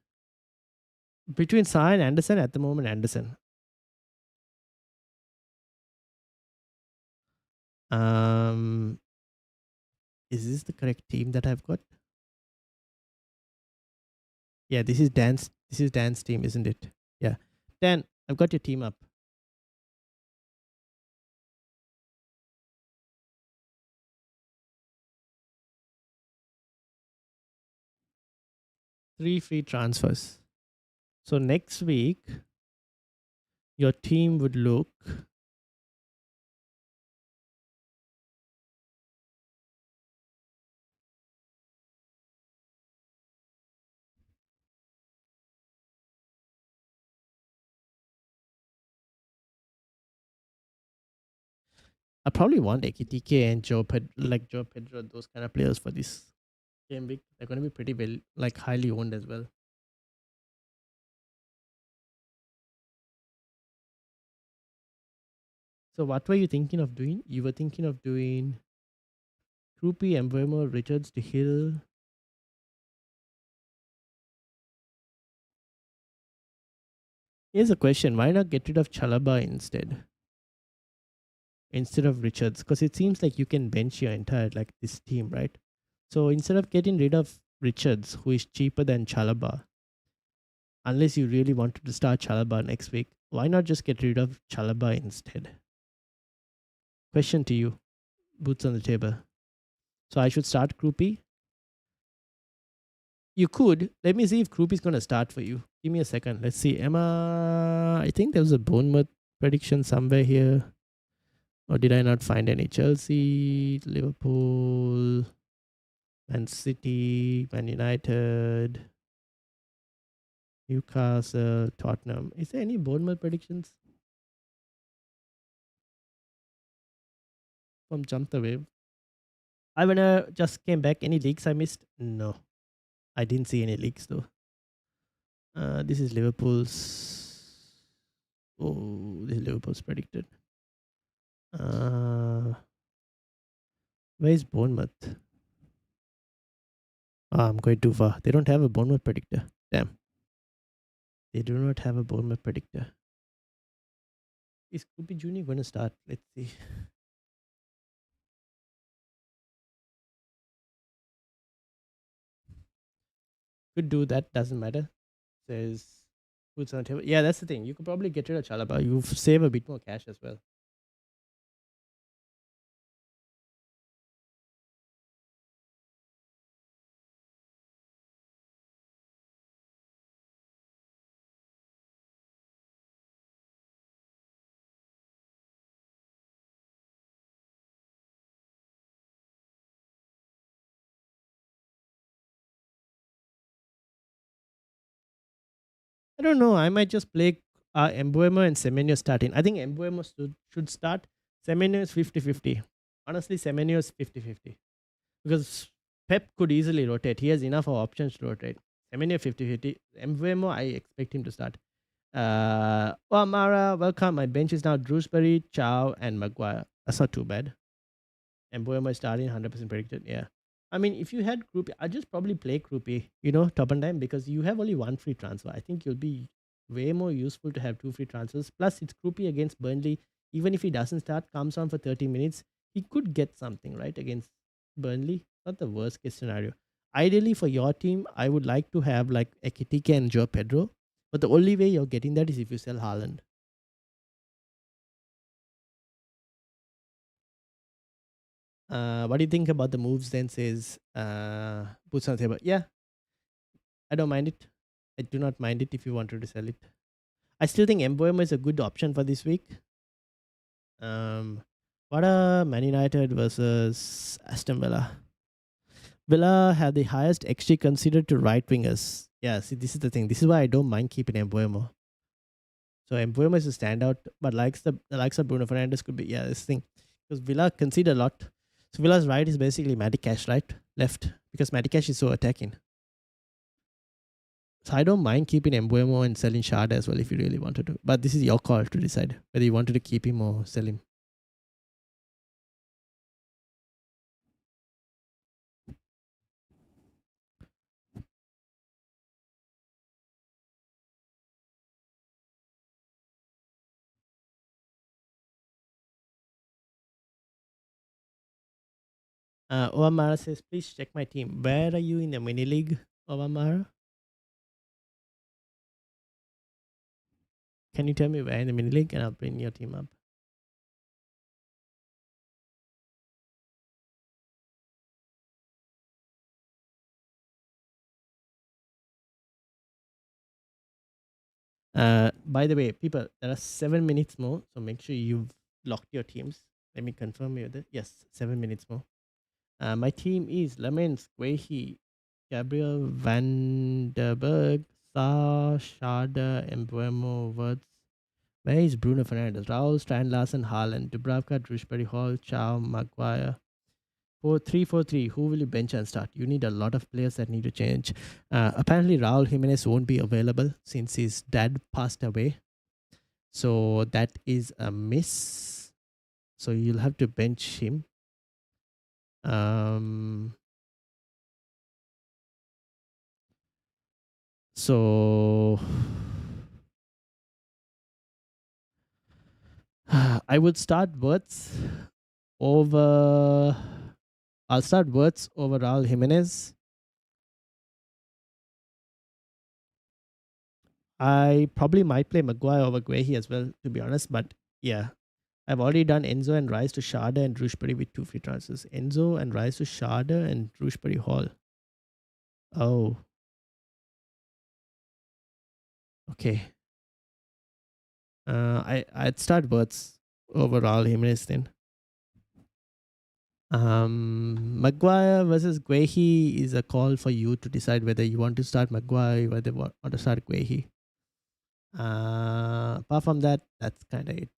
Between Sa and Anderson, at the moment, Anderson. Is this the correct team that I've got? Yeah, this is Dan's team, isn't it? Yeah. Dan, I've got your team up. Three free transfers. So next week, your team would look. I probably want AKTK and Joe Pedro, those kind of players for this game week. They're going to be pretty well, like highly owned as well. So what were you thinking of doing? You were thinking of doing Krupi, Embuemo, Richards, De Hill. Here's a question: why not get rid of Chalaba instead of Richards? Because it seems like you can bench your entire this team, right? So instead of getting rid of Richards, who is cheaper than Chalaba, unless you really wanted to start Chalaba next week, why not just get rid of Chalaba instead? Question to you, boots on the table. So I should start Krupi. You could. Let me see if Krupi is going to start for you. Give me a second. Let's see. Emma, I think there was a Bournemouth prediction somewhere here. Or did I not find any? Chelsea, Liverpool, Man City, Man United, Newcastle, Tottenham. Is there any Bournemouth predictions from Jump the Wave? I wanna just came back. Any leaks I missed? No, I didn't see any leaks though. This is Liverpool's. Oh, this is Liverpool's predicted. Where's Bournemouth? I'm going too far. They don't have a Bournemouth predictor. Damn. They do not have a Bournemouth predictor. Is Kupi Junior going to start? Let's see. Could do that. Doesn't matter. Says who's on the table. Yeah, that's the thing. You could probably get rid of Chalaba. You save a bit more cash as well. I don't know. I might just play Embuemo and Semenyo starting. I think Embuemo should start. Semenyo is 50-50. Honestly, Semenyo is 50-50. Because Pep could easily rotate. He has enough of options to rotate. Semenyo 50-50. Embuemo, I expect him to start. Well, Mara, welcome. My bench is now Drewsbury, Chow, and Maguire. That's not too bad. And Boema is starting 100% predicted. Yeah. I mean, if you had Group A, I'd just probably play Group A, top and time because you have only one free transfer. I think you'll be way more useful to have two free transfers. Plus, it's Group A against Burnley. Even if he doesn't start, comes on for 30 minutes, he could get something, right, against Burnley. Not the worst case scenario. Ideally, for your team, I would like to have like Ekitike and Joe Pedro. But the only way you're getting that is if you sell Haaland. What do you think about the moves then? Says Boots on the table. Yeah, I don't mind it. I do not mind it if you wanted to sell it. I still think Emboema is a good option for this week. What are Man United versus Aston Villa? Villa had the highest XG considered to right wingers. Yeah, see, this is the thing. This is why I don't mind keeping Emboema. So Emboema is a standout, but the likes of Bruno Fernandes could be this thing because Villa concede a lot. So Villa's right is basically Matty Cash, right? Left because Matty Cash is so attacking. So I don't mind keeping Embuemo and selling Shard as well if you really wanted to. But this is your call to decide whether you wanted to keep him or sell him. Ovamara says, please check my team. Where are you in the mini league, Ovamara? Can you tell me where in the mini league and I'll bring your team up? By the way, people, there are 7 minutes more, so make sure you've locked your teams. Let me confirm you that. Yes, 7 minutes more. My team is Lemens, Guehi, Gabriel Vanderberg, Sa, Sharda, Embuemo, Wirtz. Where is Bruno Fernandes? Raul, Strand Larsen, Haaland, Dubravka, Drewsbury Hall, Chow, Maguire. 4-3-4-3. Who will you bench and start? You need a lot of players that need to change. Apparently, Raul Jimenez won't be available since his dad passed away. So that is a miss. So you'll have to bench him. So I would start Wirtz over. I'll start Wirtz over Raul Jimenez. I probably might play Maguire over Guehi as well, to be honest. But yeah, I've already done Enzo and Rice to Sharda and Drewsbury with 2 free transfers. Enzo and Rice to Sharda and Drewsbury Hall. Oh, okay. I'd start Wirtz over Raul Jimenez then. Maguire versus Guehi is a call for you to decide whether you want to start Maguire, whether you want to start Guehi. Apart from that, that's kind of it.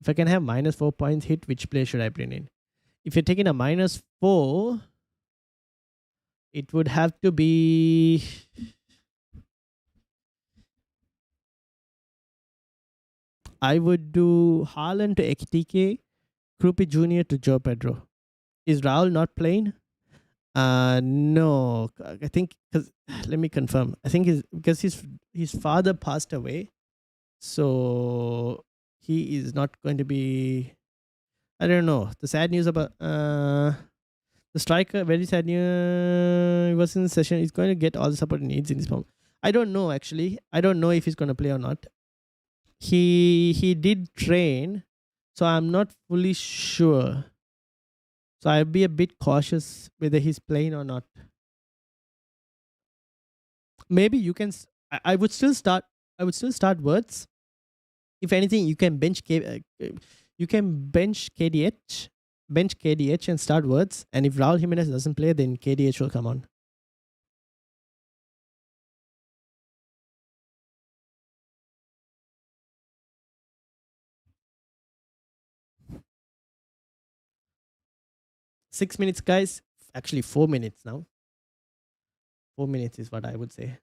If I can have -4 points hit, which player should I bring in? If you're taking a -4, it would have to be. I would do Haaland to XTK, Krupi Jr. to Joe Pedro. Is Raul not playing? No. I think because let me confirm. I think because his father passed away, so he is not going to be. I don't know. The sad news about the striker, very sad news. He was in the session. He's going to get all the support he needs in this moment. I don't know actually. I don't know if he's going to play or not. He did train, so I'm not fully sure. So I'll be a bit cautious whether he's playing or not. Maybe you can. I would still start. I would still start Words. If anything, you can you can bench KDH and start Words. And if Raul Jimenez doesn't play, then KDH will come on. Six minutes, guys. Actually, 4 minutes now. 4 minutes is what I would say.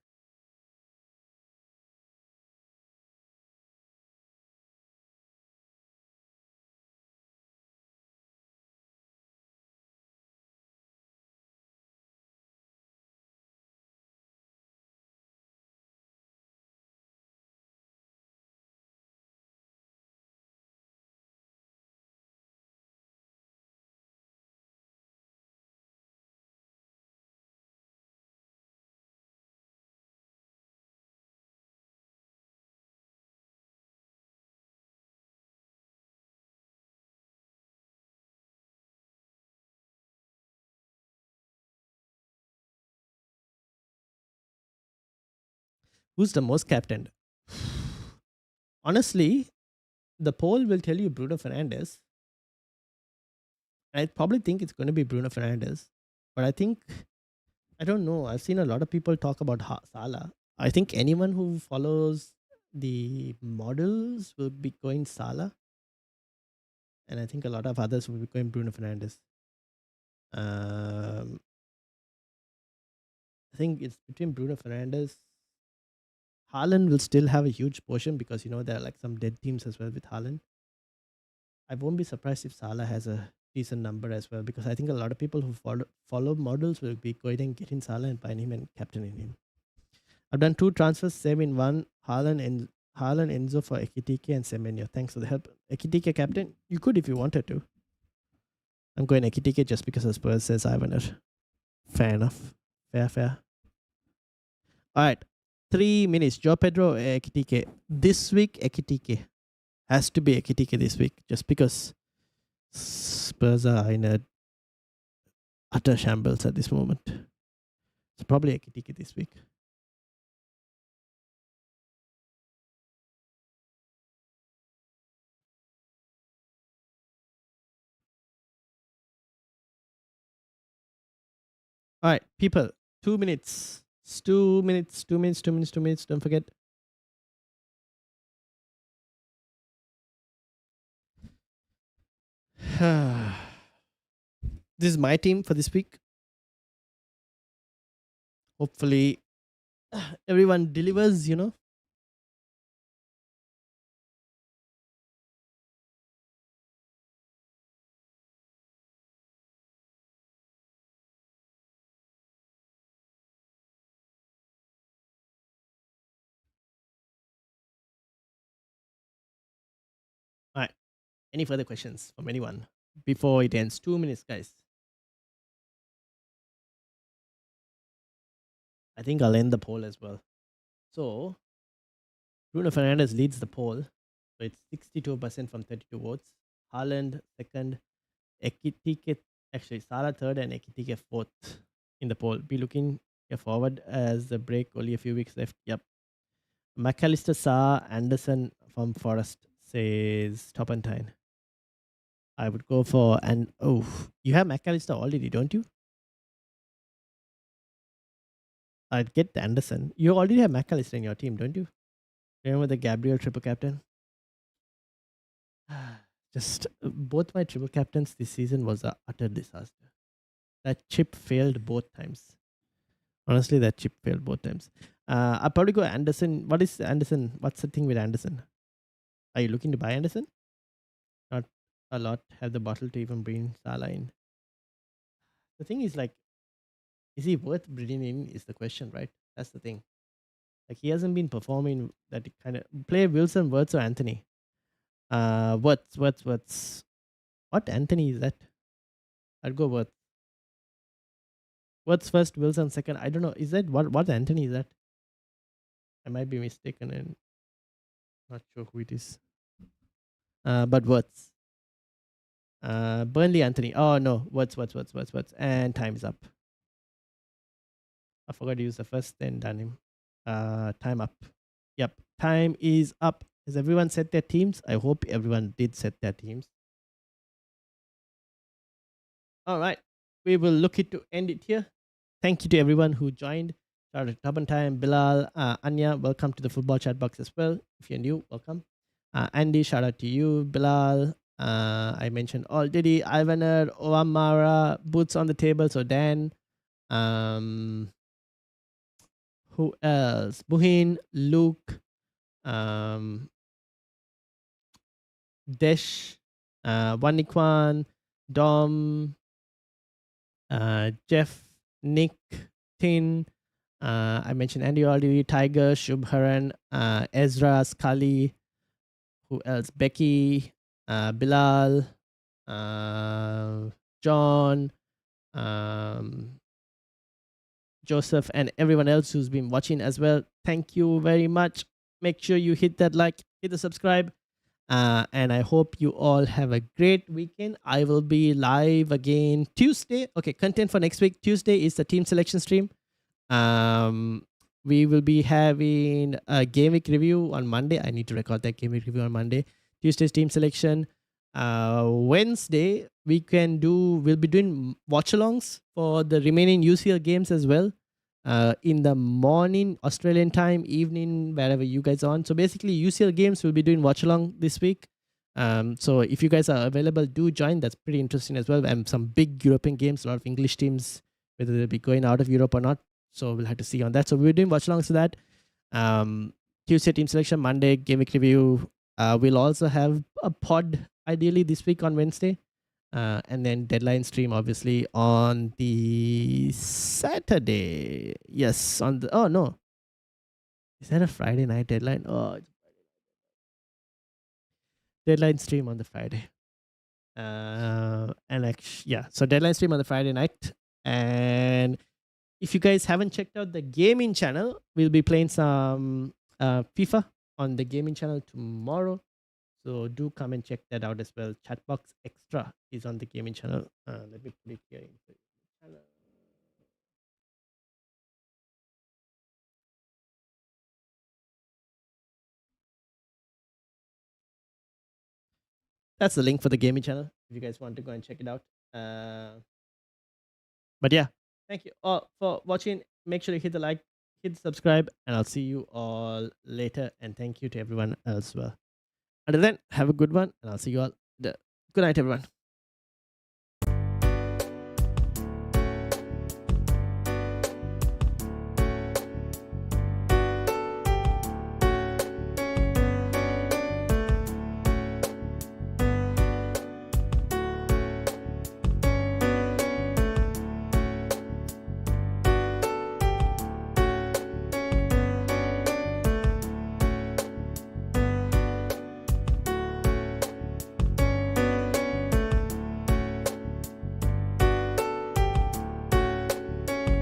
Who's the most captained? Honestly, the poll will tell you Bruno Fernandes. I probably think it's going to be Bruno Fernandes, but I don't know. I've seen a lot of people talk about Salah. I think anyone who follows the models will be going Salah, and I think a lot of others will be going Bruno Fernandes. I think it's between Bruno Fernandes. Haaland will still have a huge portion because there are like some dead teams as well with Haaland. I won't be surprised if Salah has a decent number as well because I think a lot of people who follow models will be going and getting Salah and buying him and captaining him. I've done 2 transfers, same in one. Haaland Enzo for Ekitike and Semenyo. Thanks for the help. Ekitike captain, you could if you wanted to. I'm going Ekitike just because of Spurs says Ivaner. Fair enough. Fair. Alright. 3 minutes. Joe Pedro, Ekitike. This week, Ekitike. Has to be Ekitike this week. Just because Spurs are in a utter shambles at this moment. It's probably Ekitike this week. All right, people, 2 minutes. 2 minutes. Don't forget. This is my team for this week. Hopefully, everyone delivers, All right. Any further questions from anyone before it ends? 2 minutes, guys. I think I'll end the poll as well. So, Bruno Fernandes leads the poll. So it's 62% from 32 votes. Haaland second. Ekitike, actually, Salah third and Ekitike fourth in the poll. Be looking forward as the break, only a few weeks left. Yep. McAllister, Sa, Anderson from Forest says Topentine. I would go for, and you have McAllister already, don't you? I'd get Anderson. You already have McAllister in your team, don't you? Remember the Gabriel triple captain? Just both my triple captains this season was a utter disaster. That chip failed both times. Honestly, that chip failed both times. I'll probably go Anderson. What is Anderson? What's the thing with Anderson? Are you looking to buy Anderson? Not a lot. Have the bottle to even bring Salah in. The thing is, like, is he worth bringing in? Is the question, right? That's the thing. Like, he hasn't been performing that kind of play. Wilson, Wirtz, or Anthony. Wirtz. What Anthony is that? I'd go Wirtz. Wirtz first, Wilson second. I don't know. Is that what Anthony is that? I might be mistaken and not sure who it is. But Wirtz. Burnley Anthony. Oh no, Wirtz. And time is up. I forgot to use the first, then done him. Time up. Yep, time is up. Has everyone set their teams? I hope everyone did set their teams. All right, we will look to end it here. Thank you to everyone who joined. Shout out to Tubantime, Bilal, Anya. Welcome to the football chat box as well. If you're new, welcome. Andy, shout out to you. Bilal, I mentioned already. Ivaner, Oamara, Boots on the table. So Dan. Who else? Buhin, Luke, Desh, Wanikwan, Dom, Jeff, Nick, Tin. I mentioned Andy already. Tiger, Shubharan, Ezra, Scully. Who else? Becky, Bilal, John, Joseph, and everyone else who's been watching as well. Thank you very much. Make sure you hit that like, hit the subscribe. And I hope you all have a great weekend. I will be live again Tuesday. Okay, content for next week. Tuesday is the team selection stream. we will be having a game week review on Monday. I need to record that game week review on Monday. Tuesday's team selection. Wednesday we'll be doing watch alongs for the remaining UCL games as well. In the morning Australian time, evening wherever you guys are on. So basically UCL games we'll be doing watch along this week. So if you guys are available, do join. That's pretty interesting as well. And some big European games, a lot of English teams, whether they'll be going out of Europe or not. So we'll have to see on that. So we're doing watch alongs to that. Tuesday team selection, Monday game week review. We'll also have a pod ideally this week on Wednesday. And then deadline stream obviously on the Saturday. Yes, on the no. Is that a Friday night deadline? Oh, deadline stream on the Friday. And actually, yeah, so deadline stream on the Friday night. And if you guys haven't checked out the gaming channel, we'll be playing some FIFA on the gaming channel tomorrow. So do come and check that out as well. Chatbox Extra is on the gaming channel. Let me put it here in the channel. That's the link for the gaming channel if you guys want to go and check it out. But yeah, thank you all for watching. Make sure you hit the like, hit the subscribe, and I'll see you all later. And thank you to everyone else as well. Until then, have a good one, and I'll see you all. Good night, everyone.